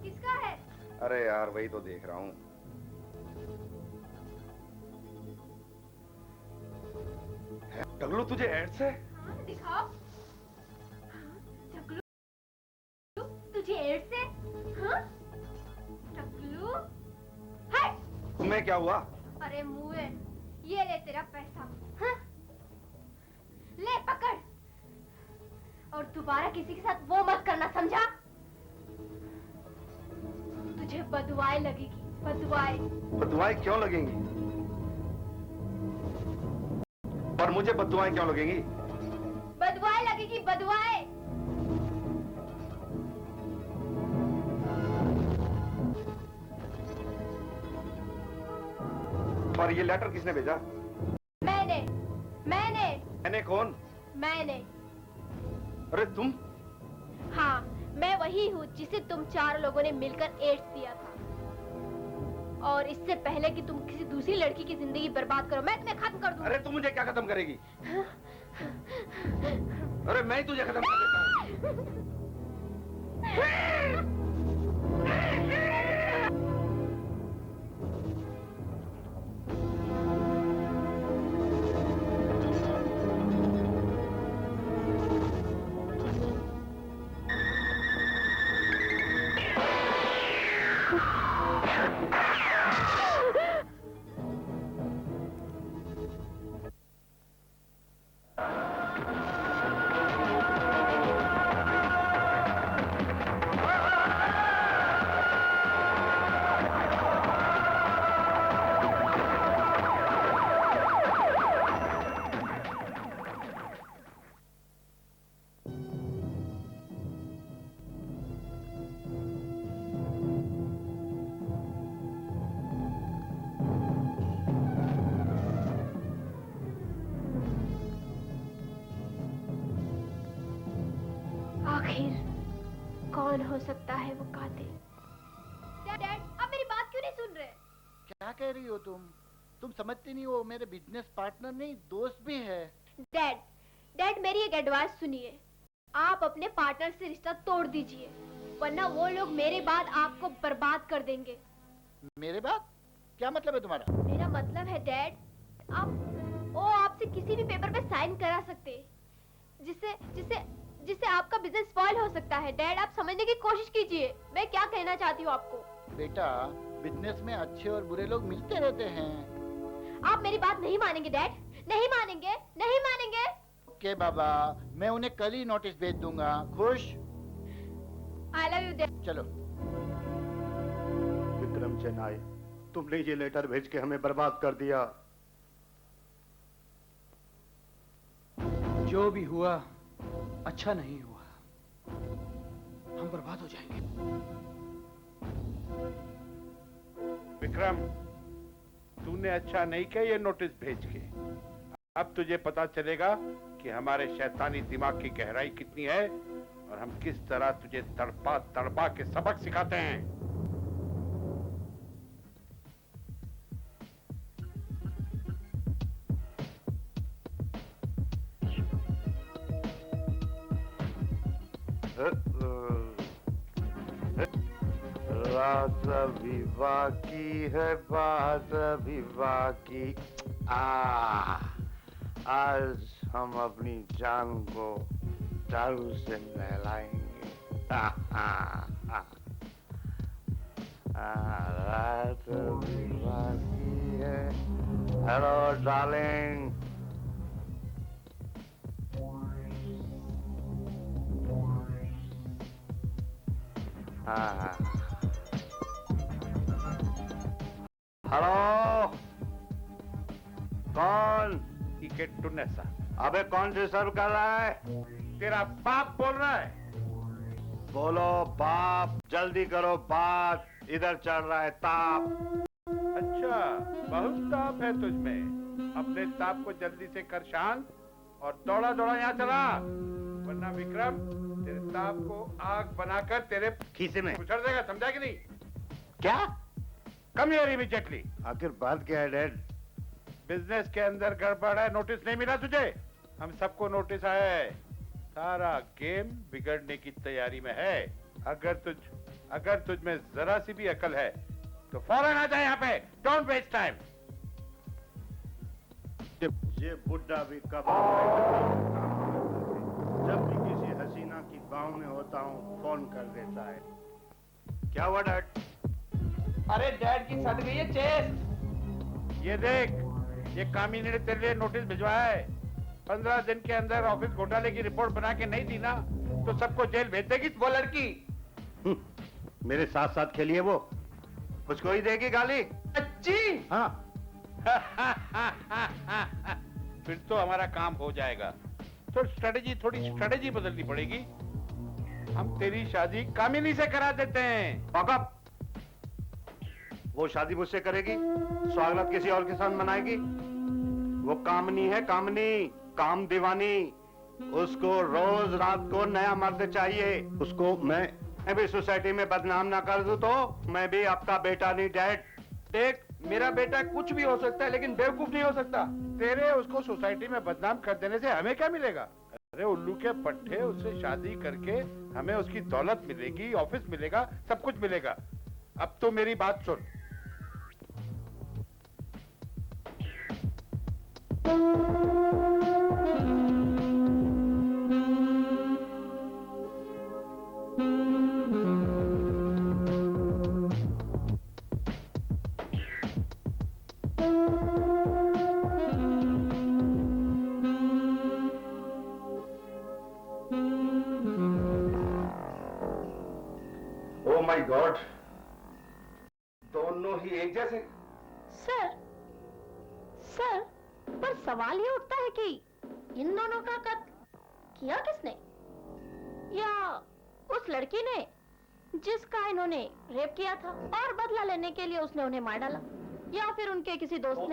किसका है? अरे यार, वही तो देख रहा हूं। टगलू, तुझे एड्स है? हाँ, दिखाओ। टकलू, तुझे एड्स है? हाँ? टकलू, है? तुम्हें क्या हुआ? अरे मुए, ये ले तेरा पैसा। हाँ? ले पकड़। और दोबारा किसी के साथ वो मत करना, समझा? तुझे बदुआएं लगेगी, बदुआएं। बदुआएं क्यों लगेंगी? पर मुझे बदुआएं क्यों लगेंगी? बदुआएं लगेगी, बदुआएं। पर ये लेटर किसने भेजा? मैंने। मैंने कौन? मैंने। अरे तुम? हाँ, मैं वही हूँ जिसे तुम 4 लोगों ने मिलकर एड्स दिया था। और इससे पहले कि तुम किसी दूसरी लड़की की जिंदगी बर्बाद करो, मैं तुम्हें खत्म कर दूँ। अरे तुम मुझे क्या खत्म करेगी? अरे मैं ही तुझे खत्म कर देता हूँ। आखिर कौन हो सकता है वो कातिल? डैड आप मेरी बात क्यों नहीं सुन रहे? क्या कह रही हो तुम समझती नहीं हो, मेरे बिजनेस पार्टनर नहीं दोस्त भी है। डैड मेरी एक एडवाइस सुनिए, आप अपने पार्टनर से रिश्ता तोड़ दीजिए, वरना वो लोग मेरे बाद आपको बर्बाद कर देंगे। मेरे बाद? क्या मतलब है तुम्हारा? मेरा मतलब है डैड, वो आपसे किसी भी पेपर पे साइन करा सकते, जिससे आपका बिजनेस स्पॉइल हो सकता है। डैड आप समझने की कोशिश कीजिए, मैं क्या कहना चाहती हूँ आपको। बेटा, बिजनेस में अच्छे और बुरे लोग मिलते रहते हैं। आप मेरी बात नहीं मानेंगे डैड, नहीं मानेंगे, नहीं मानेंगे। ओके बाबा, मैं उन्हें कल ही नोटिस भेज दूंगा। खुश? आई लव यू डैड। चलो। विक्रम चेन्नई, तुमने ये लेटर भेज के हमें बर्बाद कर दिया। जो भी हुआ अच्छा नहीं हुआ, हम बर्बाद हो जाएंगे। विक्रम, तूने अच्छा नहीं किया ये नोटिस भेज के। अब तुझे पता चलेगा कि हमारे शैतानी दिमाग की गहराई कितनी है और हम किस तरह तुझे तड़पा तड़पा के सबक सिखाते हैं। रात विवाह की है बात विवाह की। आज हम अपनी जान को दारू से नहलाएंगे। रात विवाह की है। Hello darling. हेलो, कौन? टुन्नेसा। अबे कौन डिस्टर्ब कर रहा है? तेरा बाप बोल रहा है। बोलो बाप, जल्दी करो बात, इधर चल रहा है ताप। अच्छा, बहुत ताप है तुझमें। अपने ताप को जल्दी से कर शांत और दौड़ा दौड़ा यहाँ चला, वरना विक्रम तेरे ताप को आग बनाकर तेरे खीसे में उछड़ देगा, समझा कि नहीं? क्या? Come here immediately. आखिर बात क्या है डैड? बिजनेस के अंदर गड़बड़ है, नोटिस नहीं मिला तुझे? हम सबको नोटिस आया है, सारा गेम बिगड़ने की तैयारी में है। अगर तुझ में जरा सी भी अकल है तो फौरन आ जाए यहाँ पे, डोंट वेस्ट टाइम। ये बुड्ढा भी कब आता है? जब भी किसी हसीना की गांव में होता हूँ फोन कर देता है। क्या हुआ डैड? अरे डैड की सट गई है चेस्ट। ये देख, ये कामिनी ने तेरे लिए नोटिस भिजवाया है। 15 दिन के अंदर ऑफिस घोटाले की रिपोर्ट बना के नहीं दी ना तो सबको जेल भेज देगी वो लड़की। मेरे साथ साथ खेलिए वो, उसको ही देगी गाली। अच्छी। हाँ। फिर तो हमारा काम हो जाएगा। तो थोड़ी स्ट्रेटेजी बदलनी पड़ेगी। हम तेरी शादी कामिनी से करा देते हैं। पाकअप। वो शादी मुझसे करेगी, स्वागत किसी और के साथ मनाएगी। वो कामनी है, कामनी, काम दीवानी। उसको रोज रात को नया मर्द चाहिए। उसको मैं भी सोसाइटी में बदनाम ना कर दूं तो मैं भी आपका बेटा नहीं डैड। देख, मेरा बेटा कुछ भी हो सकता है लेकिन बेवकूफ नहीं हो सकता। तेरे उसको सोसाइटी में बदनाम कर देने से हमें क्या मिलेगा? अरे उल्लू के पट्टे, उससे शादी करके हमें उसकी दौलत मिलेगी, ऑफिस मिलेगा, सब कुछ मिलेगा। अब तो मेरी बात सुन। ओह माय गॉड, दोनों ही एक जैसे। सर, पर सवाल ये उठता है कि इन दोनों का कत्ल किया किसने? या उस लड़की ने जिसका इन्होंने रेप किया था और बदला लेने के लिए उसने उन्हें मार डाला, या फिर उनके किसी दोस्त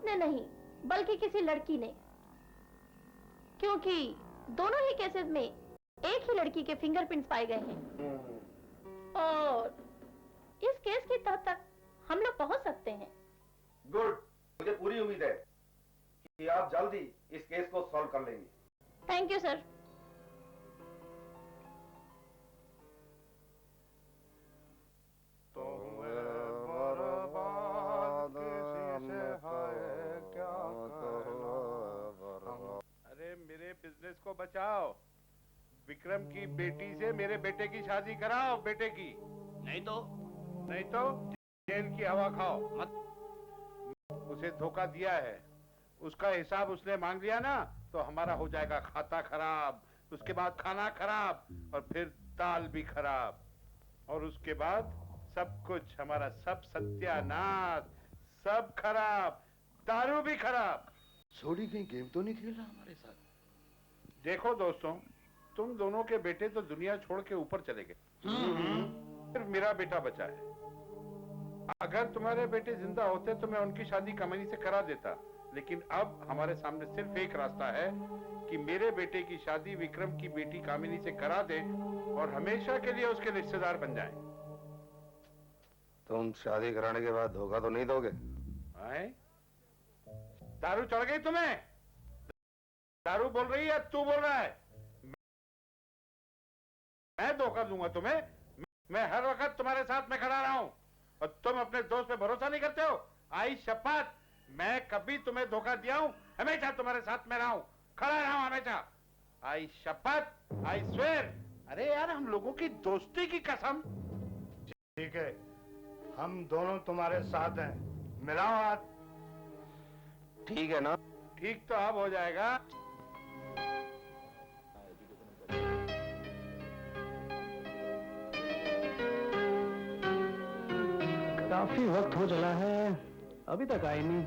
ने नहीं बल्कि किसी लड़की ने, क्योंकि दोनों ही केसेस में एक ही लड़की के फिंगरप्रिंट्स पाए गए हैं और इस केस की तह तक हम लोग पहुंच सकते हैं। गुड, मुझे पूरी उम्मीद है कि आप जल्दी इस केस को सॉल्व कर लेंगे। Thank you sir. अरे मेरे बिजनेस को बचाओ, विक्रम की बेटी से मेरे बेटे की शादी कराओ, बेटे की। नहीं तो जेल की हवा खाओ मत। उसे धोखा दिया है, उसका हिसाब उसने मांग लिया ना तो हमारा हो जाएगा खाता खराब, उसके बाद खाना खराब और फिर दाल भी खराब और उसके बाद सब कुछ हमारा, सब सत्यानाश, सब खराब, दारू भी खराब। छोड़ी कहीं गेम तो नहीं खेल रहा हमारे साथ? देखो दोस्तों, तुम दोनों के बेटे तो दुनिया छोड़ के ऊपर चले गए, सिर्फ मेरा बेटा बचा है। अगर तुम्हारे बेटे जिंदा होते तो मैं उनकी शादी कमनी से करा देता, लेकिन अब हमारे सामने सिर्फ एक रास्ता है कि मेरे बेटे की शादी विक्रम की बेटी कामिनी से करा दे और हमेशा के लिए उसके रिश्तेदार बन जाएं। तुम शादी कराने के बाद धोखा तो नहीं दोगे? आए? दारू चढ़ गई तुम्हें? दारू बोल रही है, तू बोल रहा है? मैं धोखा दूंगा तुम्हें? मैं हर वक्त तुम्हारे साथ में खड़ा रहा हूं और तुम अपने दोस्त पे भरोसा नहीं करते हो? आई शपथ, मैं कभी तुम्हें धोखा दिया हूं? हमेशा तुम्हारे साथ में रहा हूं, खड़ा रहा हूं हमेशा। आई शपथ, आई स्वेर। अरे यार, हम लोगों की दोस्ती की कसम। ठीक है, हम दोनों तुम्हारे साथ हैं, मिलाओ हाथ। ठीक है ना? ठीक तो अब हो जाएगा। काफी वक्त हो चला है, अभी तक आई नहीं।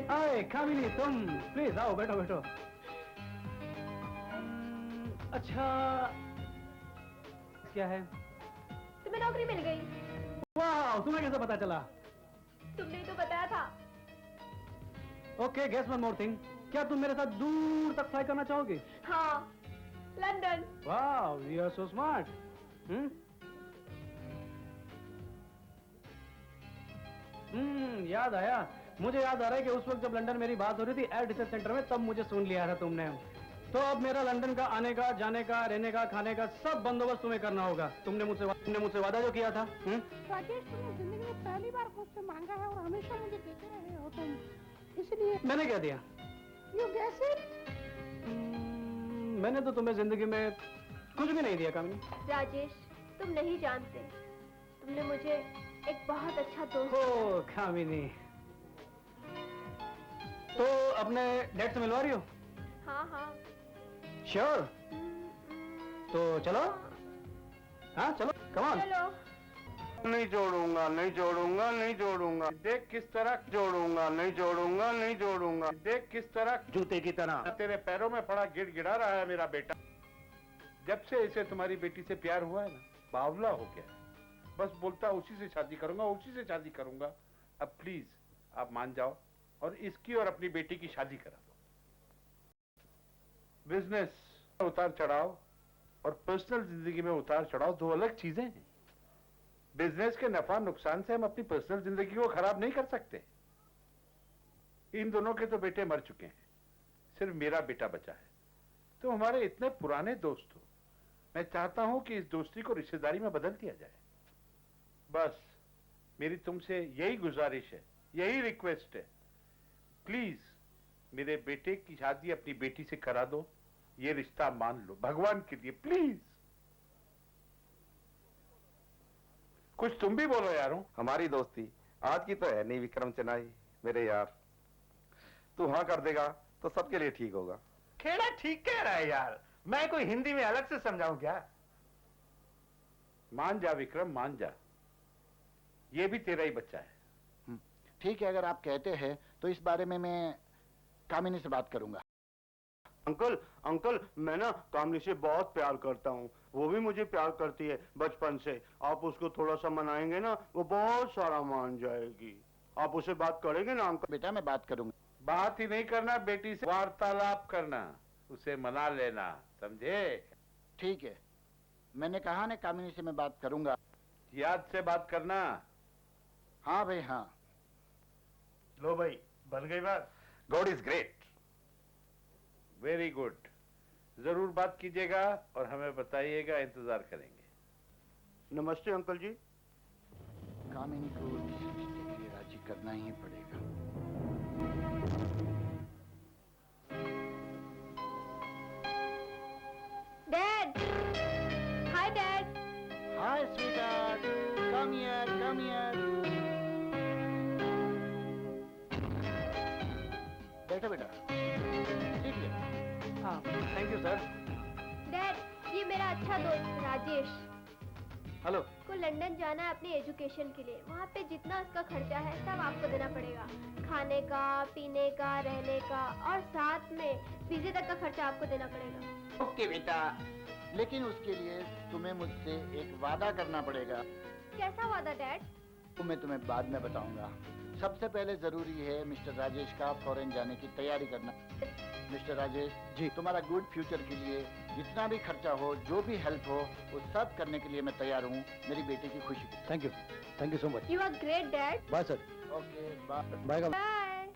आए कामिनी, तुम प्लीज आओ, बैठो बैठो। अच्छा, क्या है? तुम्हें नौकरी मिल गई। वाह, तुम्हें कैसे पता चला? तुमने तो बताया था। Okay, guess one more thing, क्या तुम मेरे साथ दूर तक फ्लाई करना चाहोगे? हाँ, लंदन। वाह, यू आर सो स्मार्ट। याद आया, मुझे याद आ रहा है कि उस वक्त जब लंदन मेरी बात हो रही थी एयर रिसर्च सेंटर में, तब मुझे सुन लिया था तुमने। तो अब मेरा लंदन का आने का, जाने का, रहने का, खाने का सब बंदोबस्त तुम्हें करना होगा। तुमने मुझसे वादा जो किया था। राजेश, तुमने जिंदगी में पहली बार मुझसे मांगा है और हमेशा मुझे देते रहे हो तुम, इसलिए। मैंने क्या दिया? You guess it? मैंने तो तुम्हें जिंदगी में कुछ भी नहीं दिया कामिनी। राजेश, तुम नहीं जानते, तुमने मुझे एक बहुत अच्छा दोस्त। ओ कामिनी, तो अपने डैड से मिलवा रही हो? हाँ हाँ। श्योर? तो चलो। हाँ चलो, कम ऑन। चलो। नहीं जोड़ूंगा, नहीं जोड़ूंगा, नहीं जोड़ूंगा। देख किस तरह जोड़ूंगा, नहीं जोड़ूंगा, नहीं जोड़ूंगा। देख किस तरह जूते की तरह तेरे पैरों में पड़ा गिड़गिड़ा रहा है मेरा बेटा। जब से इसे तुम्हारी बेटी से प्यार हुआ है ना, बावला हो गया है। बस बोलता उसी से शादी करूंगा, उसी से शादी करूंगा। अब प्लीज आप मान जाओ और इसकी और अपनी बेटी की शादी करा दो। बिजनेस उतार चढ़ाव और पर्सनल जिंदगी में उतार चढ़ाव दो अलग चीजें हैं। बिजनेस के नफा नुकसान से हम अपनी पर्सनल जिंदगी को खराब नहीं कर सकते। इन दोनों के तो बेटे मर चुके हैं, सिर्फ मेरा बेटा बचा है। तुम हमारे इतने पुराने दोस्त हो, मैं चाहता हूं कि इस दोस्ती को रिश्तेदारी में बदल दिया जाए। बस मेरी तुमसे यही गुजारिश है, यही रिक्वेस्ट है, प्लीज मेरे बेटे की शादी अपनी बेटी से करा दो। ये रिश्ता मान लो, भगवान के लिए प्लीज। कुछ तुम भी बोलो यारों। हमारी दोस्ती आज की तो है नहीं विक्रम चेनाई, मेरे यार। तू हाँ कर देगा तो सबके लिए ठीक होगा। खेड़ा ठीक कह रहा है यार, मैं कोई हिंदी में अलग से समझाऊं क्या? मान जा विक्रम, मान जा, ये भी तेरा ही बच्चा है। ठीक है, अगर आप कहते हैं तो इस बारे में मैं कामिनी से बात करूंगा। अंकल, अंकल, मैं ना कामनी से बहुत प्यार करता हूँ, वो भी मुझे प्यार करती है बचपन से। आप उसको थोड़ा सा मनाएंगे ना, वो बहुत सारा मान जाएगी। आप उसे बात करेंगे ना अंकल? बेटा मैं बात करूंगा। बात ही नहीं करना, बेटी से वार्तालाप करना, उसे मना लेना, समझे? ठीक है, मैंने कहा ना कामिनी से मैं बात करूंगा। याद से बात करना। हाँ भाई हाँ। लो भाई, बन गई बात। God is great, very good. जरूर बात कीजिएगा और हमें बताइएगा, इंतजार करेंगे। नमस्ते अंकल जी। कामिनी को इस रिश्ते के लिए राजी करना ही पड़ेगा। Dad, hi dad. Hi sweetheart, come here, come here. बैठो बेटा, सीट ले। हाँ, थैंक यू सर। डैड, ये मेरा अच्छा दोस्त राजेश हेलो। को लंदन जाना है अपनी एजुकेशन के लिए। वहाँ पे जितना उसका खर्चा है सब आपको देना पड़ेगा, खाने का, पीने का, रहने का, और साथ में वीजे तक का खर्चा आपको देना पड़ेगा। ओके बेटा, लेकिन उसके लिए तुम्हें मुझसे एक वादा करना पड़ेगा। कैसा वादा डैड? वो मैं तुम्हें बाद में बताऊंगा। सबसे पहले जरूरी है मिस्टर राजेश का फॉरेन जाने की तैयारी करना। मिस्टर राजेश जी, तुम्हारा गुड फ्यूचर के लिए जितना भी खर्चा हो, जो भी हेल्प हो, वो सब करने के लिए मैं तैयार हूँ, मेरी बेटी की खुशी के लिए। Thank you so much. You are great dad. Bye sir. Okay bye. Bye. Bye.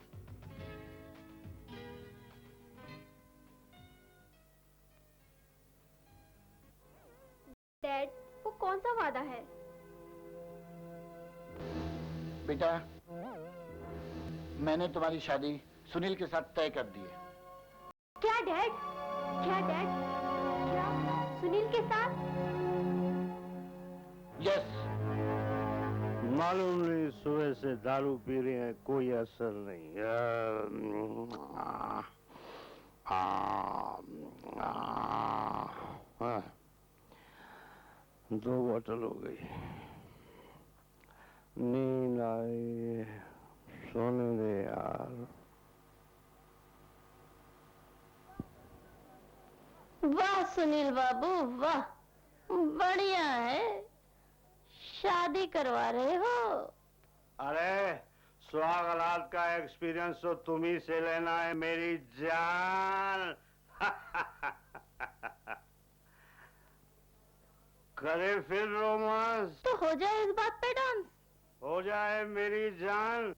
Dad, वो कौन सा वादा है? बेटा, मैंने तुम्हारी शादी सुनील के साथ तय कर दी है। क्या डैड? क्या डैड? क्या सुनील के साथ? यस। मालूम नहीं, सुबह से दारू पी रही है, कोई असर नहीं। दो बोतल हो गई, नींद आई, सोने दे यार। वाह सुनील बाबू, वाह, बढ़िया है। शादी करवा रहे हो? अरे सुहागरात का एक्सपीरियंस तो तुम ही से लेना है मेरी जान। करे फिर रोमांस। तो हो जाए इस बात पे डांस। हो जाए मेरी जान।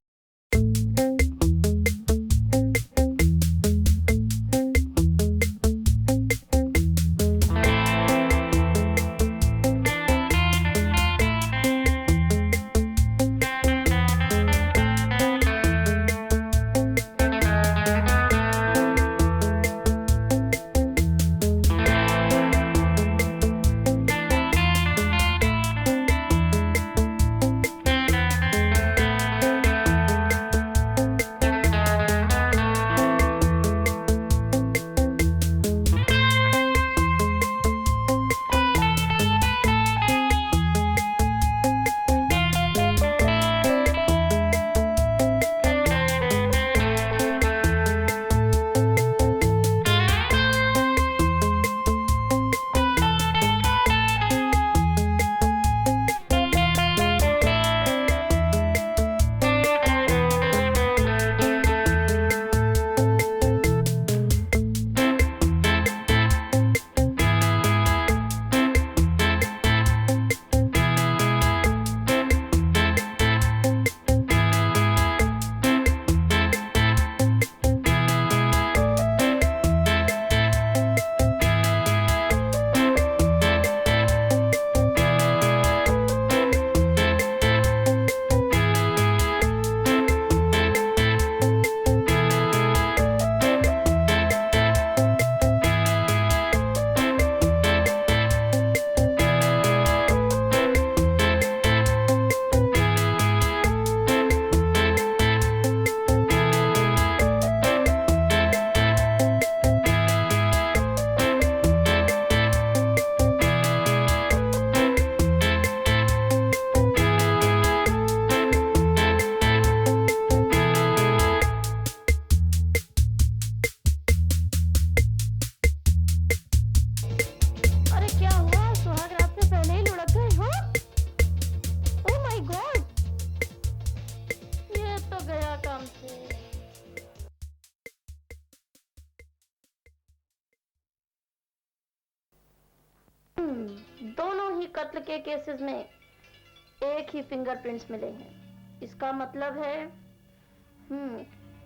दोनों ही कत्ल के केसेस में एक ही फिंगरप्रिंट्स मिले हैं। इसका मतलब है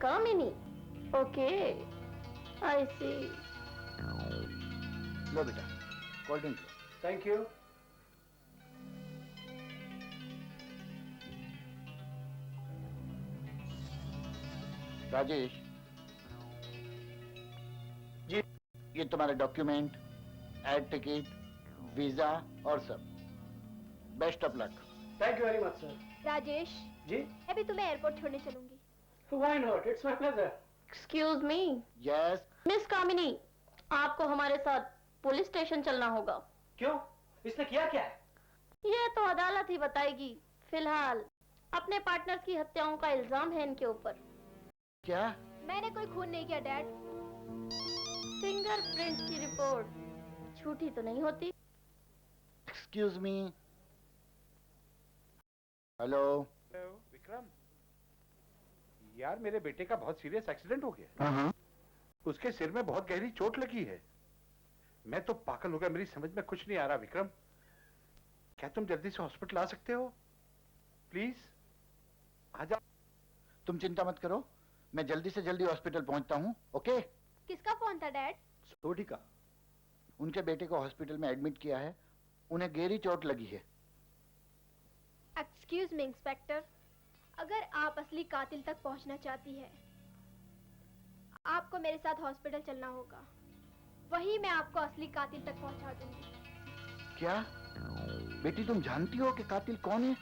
कामिनी। ओके, आई सी। लो बेटा, कोल्ड ड्रिंक लो। Thank you. राजेश जी, ये तुम्हारे डॉक्यूमेंट, एयर टिकट, वीजा और सब। Best of luck. Thank you very much sir. Rajesh, ji, अभी तुम्हें एयरपोर्ट छोड़ने चलूंगी। Why not, it's my pleasure. Excuse me. Yes. Miss Kamini, आपको हमारे साथ पुलिस स्टेशन चलना होगा। क्यों? इसने किया क्या है? ये तो अदालत ही बताएगी। फिलहाल अपने पार्टनर्स की हत्याओं का इल्जाम है इनके ऊपर। क्या? मैंने कोई खून नहीं किया डैड। फिंगरप्रिंट्स की रिपोर्ट झूठी तो नहीं होती? Excuse me. हेलो। विक्रम, यार मेरे बेटे का बहुत सीरियस एक्सीडेंट हो गया। उसके सिर में बहुत गहरी चोट लगी है। मैं तो पागल हो गया, मेरी समझ में कुछ नहीं आ रहा। विक्रम, क्या तुम जल्दी से हॉस्पिटल आ सकते हो? प्लीज आ जाओ। तुम चिंता मत करो, मैं जल्दी से जल्दी हॉस्पिटल पहुंचता हूँ। ओके? किसका फोन था डैड? सोडी का। उनके बेटे को हॉस्पिटल में एडमिट किया है, उन्हें गहरी चोट लगी है। एक्सक्यूज मी इंस्पेक्टर, अगर आप असली कातिल तक पहुंचना चाहती है, आपको मेरे साथ हॉस्पिटल चलना होगा। वहीं मैं आपको असली कातिल तक पहुंचा दूंगी। क्या? बेटी तुम जानती हो कि कातिल कौन है?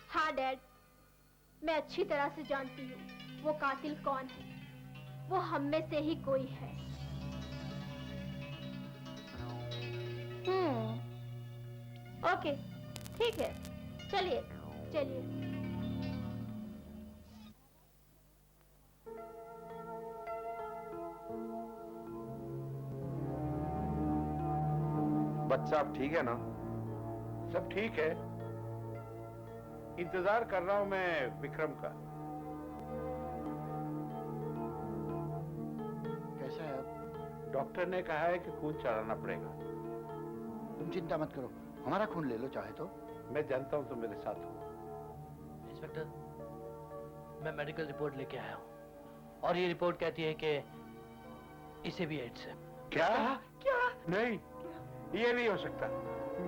हाँ डैड, मैं अच्छी तरह से जानती हूँ वो कातिल कौन है। वो हम में से ही कोई है। ओके, ठीक है, चलिए चलिए। बच्चा अब ठीक है ना? सब ठीक है। इंतजार कर रहा हूं मैं विक्रम का। कैसा है अब? डॉक्टर ने कहा है कि खून चढ़ाना पड़ेगा। तुम चिंता मत करो, हमारा खून ले लो चाहे तो। मैं जानता हूं तुम मेरे साथ हो। इंस्पेक्टर, मैं मेडिकल रिपोर्ट लेके आया हूँ और ये रिपोर्ट कहती है कि इसे भी एड्स है। क्या? क्या? नहीं, ये नहीं हो सकता।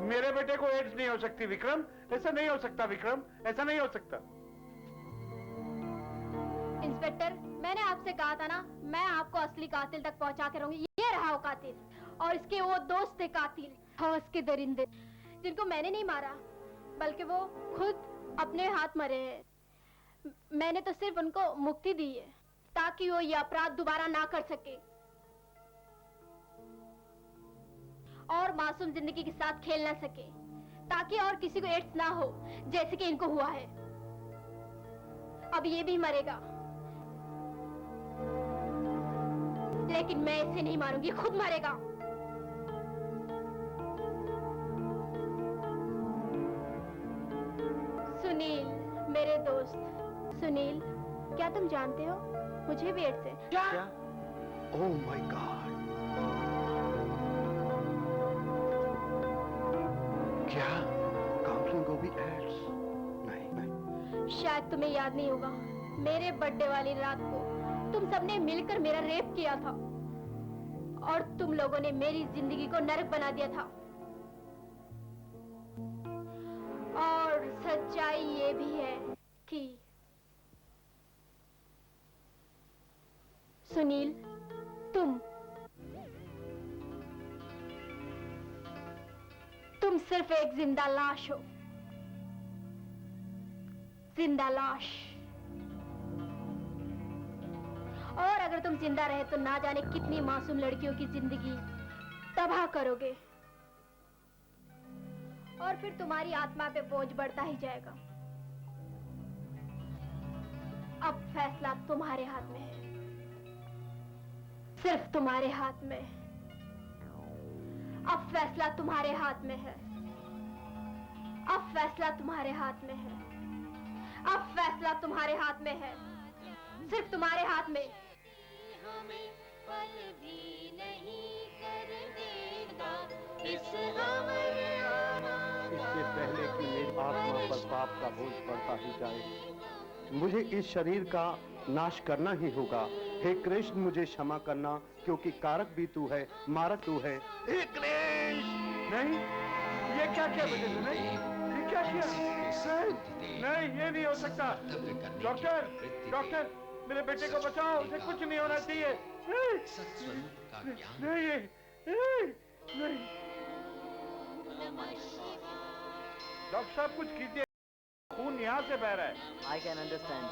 मेरे बेटे को एड्स नहीं हो सकती विक्रम। ऐसा नहीं हो सकता विक्रम, ऐसा नहीं हो सकता। इंस्पेक्टर, मैंने आपसे कहा था ना, मैं आपको असली कातिल तक पहुंचा के रहूंगी। ये रहा वो कातिल, और इसके वो दोस्त थे कातिल, हवस के दरिंदे, जिनको मैंने नहीं मारा बल्कि वो खुद अपने हाथ मरे हैं। मैंने तो सिर्फ उनको मुक्ति दी है ताकि वो ये अपराध दोबारा ना कर सके और मासूम जिंदगी के साथ खेल ना सके, ताकि और किसी को एड्स ना हो जैसे कि इनको हुआ है। अब ये भी मरेगा, लेकिन मैं इसे नहीं मारूंगी, खुद मरेगा। सुनील, मेरे दोस्त सुनील, क्या तुम जानते हो मुझे भी एड्स है? क्या? Oh my God! क्या काउंसलिंग को भी एड्स? नहीं। शायद तुम्हें याद नहीं होगा, मेरे बर्थडे वाली रात को तुम सबने मिलकर मेरा रेप किया था और तुम लोगों ने मेरी जिंदगी को नरक बना दिया था। और सच्चाई ये भी है कि सुनील, तुम सिर्फ एक जिंदा लाश हो। जिंदा लाश। और अगर तुम जिंदा रहे तो ना जाने कितनी मासूम लड़कियों की जिंदगी तबाह करोगे और फिर तुम्हारी आत्मा पे बोझ बढ़ता ही जाएगा। अब फैसला तुम्हारे हाथ में है, सिर्फ तुम्हारे हाथ में। अब फैसला तुम्हारे हाथ में है। अब फैसला तुम्हारे हाथ में है। अब फैसला तुम्हारे हाथ में है, सिर्फ तुम्हारे हाथ में। हमें पल भी नहीं कर देगा इस हमर पाप का बोझ बढ़ता ही जाए। मुझे इस शरीर का नाश करना ही होगा। हे कृष्ण, मुझे क्षमा करना, क्योंकि कारक भी तू है, मारक तू है। हे कृष्ण! नहीं, ये क्या किया बेटे तूने? ये क्या किया? नहीं, ये नहीं हो सकता। डॉक्टर, डॉक्टर, मेरे बेटे को बचाओ, उसे कुछ नहीं होना चाहिए। नहीं, नहीं। डॉक्टर साहब कुछ कीजिए, खून यहाँ से बह रहा है। I can understand.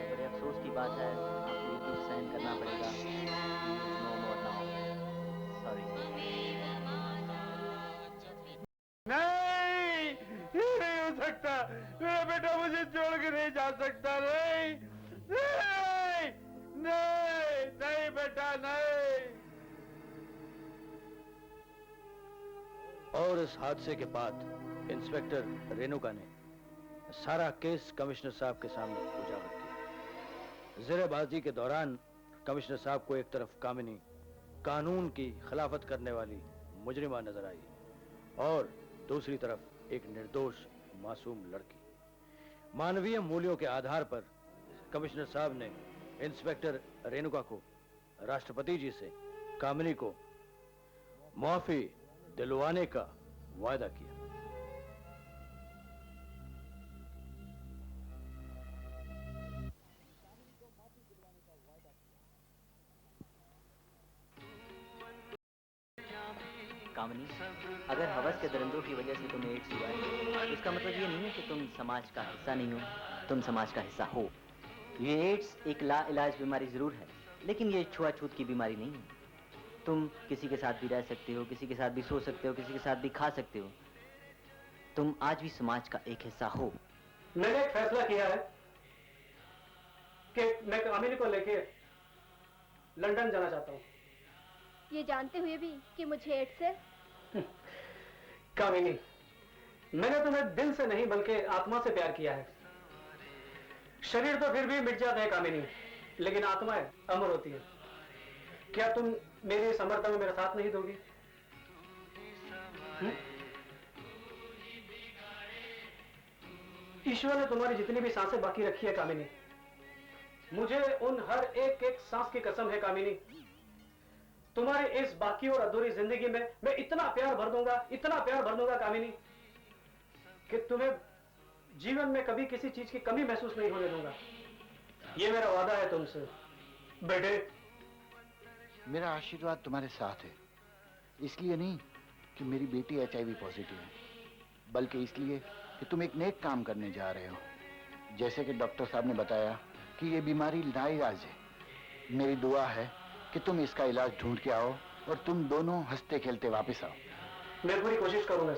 बड़े अफसोस की बात है, आपको ये दुख सहन करना पड़ेगा। No more now, sorry. नहीं, ये नहीं हो सकता। मेरा बेटा मुझे छोड़ के नहीं जा सकता। नहीं, नहीं, नहीं, नहीं बेटा, नहीं। और इस हादसे के बाद इंस्पेक्टर रेणुका ने सारा केस कमिश्नर साहब के सामने उजागर किया। ज़ेरेबाजी के दौरान कमिश्नर साहब को एक तरफ कामिनी कानून की खिलाफत करने वाली मुजरिमा नजर आई और दूसरी तरफ एक निर्दोष मासूम लड़की। मानवीय मूल्यों के आधार पर कमिश्नर साहब ने इंस्पेक्टर रेणुका को राष्ट्रपति जी से कामिनी को माफी दिलवाने का वायदा किया। कामिनी, अगर हवस के दरिंदों की वजह से तुम्हें एड्स हुआ है, तो इसका मतलब ये नहीं है कि तुम समाज का हिस्सा नहीं हो, तुम समाज का हिस्सा हो। ये एड्स एक लाइलाज बीमारी जरूर है, लेकिन ये छुआछूत की बीमारी नहीं है। तुम किसी के साथ भी रह सकते हो, किसी के साथ भी सो सकते हो, किसी के साथ भी खा सकते हो। तुम आज भी समाज का एक हिस्सा हो। मैंने एक फैसला किया है कि मैं कामिनी को लेके लंदन जाना चाहता हूँ। ये जानते हुए भी कि मुझे एड्स है? कामिनी, मैंने तुम्हें दिल से नहीं बल्कि आत्मा से प्यार किया है। शरीर तो फिर भी मिट जाता है कामिनी, लेकिन आत्माएं अमर होती है। क्या तुम मेरी समर्था में मेरा साथ नहीं दोगी? ईश्वर ने तुम्हारी जितनी भी सांसें बाकी रखी है कामिनी, मुझे उन हर एक एक सांस की कसम है कामिनी, तुम्हारी इस बाकी और अधूरी जिंदगी में मैं इतना प्यार भर दूंगा, इतना प्यार भर दूंगा कामिनी, कि तुम्हें जीवन में कभी किसी चीज की कमी महसूस नहीं होने दूंगा। ये मेरा वादा है तुमसे बेटे। मेरा आशीर्वाद तुम्हारे साथ है, इसलिए नहीं कि मेरी बेटी HIV पॉजिटिव है, बल्कि इसलिए कि तुम एक नेक काम करने जा रहे हो। जैसे कि डॉक्टर साहब ने बताया कि ये बीमारी लाइलाज है। मेरी दुआ है कि तुम इसका इलाज ढूंढ के आओ और तुम दोनों हंसते खेलते वापस आओ। मैं पूरी कोशिश करूंगा।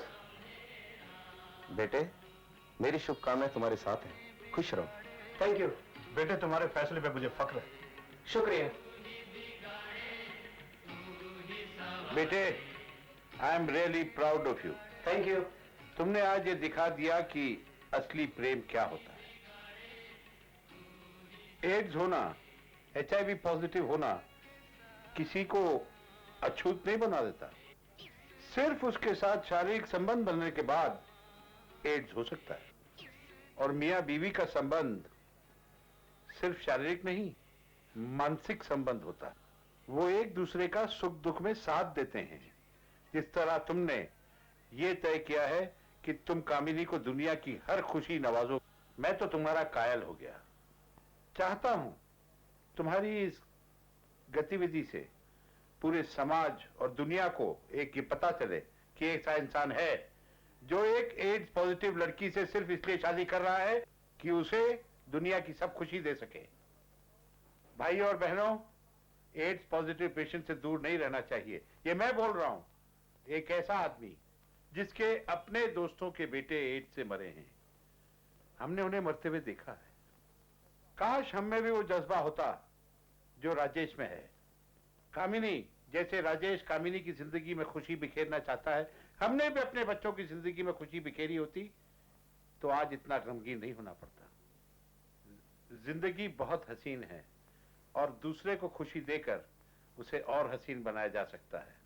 बेटे, मेरी शुभकामनाएं तुम्हारे साथ हैं। खुश रहो। थैंक यू बेटे, तुम्हारे फैसले पे मुझे फख्र है। शुक्रिया बेटे, I am really proud of you. Thank you. तुमने आज ये दिखा दिया कि असली प्रेम क्या होता है। एड्स होना, HIV पॉजिटिव होना किसी को अछूत नहीं बना देता। सिर्फ उसके साथ शारीरिक संबंध बनने के बाद एड्स हो सकता है। और मियां बीवी का संबंध सिर्फ शारीरिक नहीं, मानसिक संबंध होता है। वो एक दूसरे का सुख दुख में साथ देते हैं। जिस तरह तुमने ये तय किया है कि तुम कामिनी को दुनिया की हर खुशी नवाजो, मैं तो तुम्हारा कायल हो गया। चाहता हूं तुम्हारी इस गतिविधि से पूरे समाज और दुनिया को एक ये पता चले कि एक ऐसा इंसान है जो एक एड्स पॉजिटिव लड़की से सिर्फ इसलिए शादी कर रहा है कि उसे दुनिया की सब खुशी दे सके। भाई और बहनों, एड्स पॉजिटिव पेशेंट से दूर नहीं रहना चाहिए। ये मैं बोल रहा हूं, एक ऐसा आदमी जिसके अपने दोस्तों के बेटे एड्स से मरे हैं। हमने उन्हें मरते हुए देखा है। काश हम में भी वो जज्बा होता जो राजेश में है। कामिनी, जैसे राजेश कामिनी की जिंदगी में खुशी बिखेरना चाहता है, हमने भी अपने बच्चों की जिंदगी में खुशी बिखेरी होती तो आज इतना गमगीन नहीं होना पड़ता। जिंदगी बहुत हसीन है और दूसरे को खुशी देकर उसे और हसीन बनाया जा सकता है।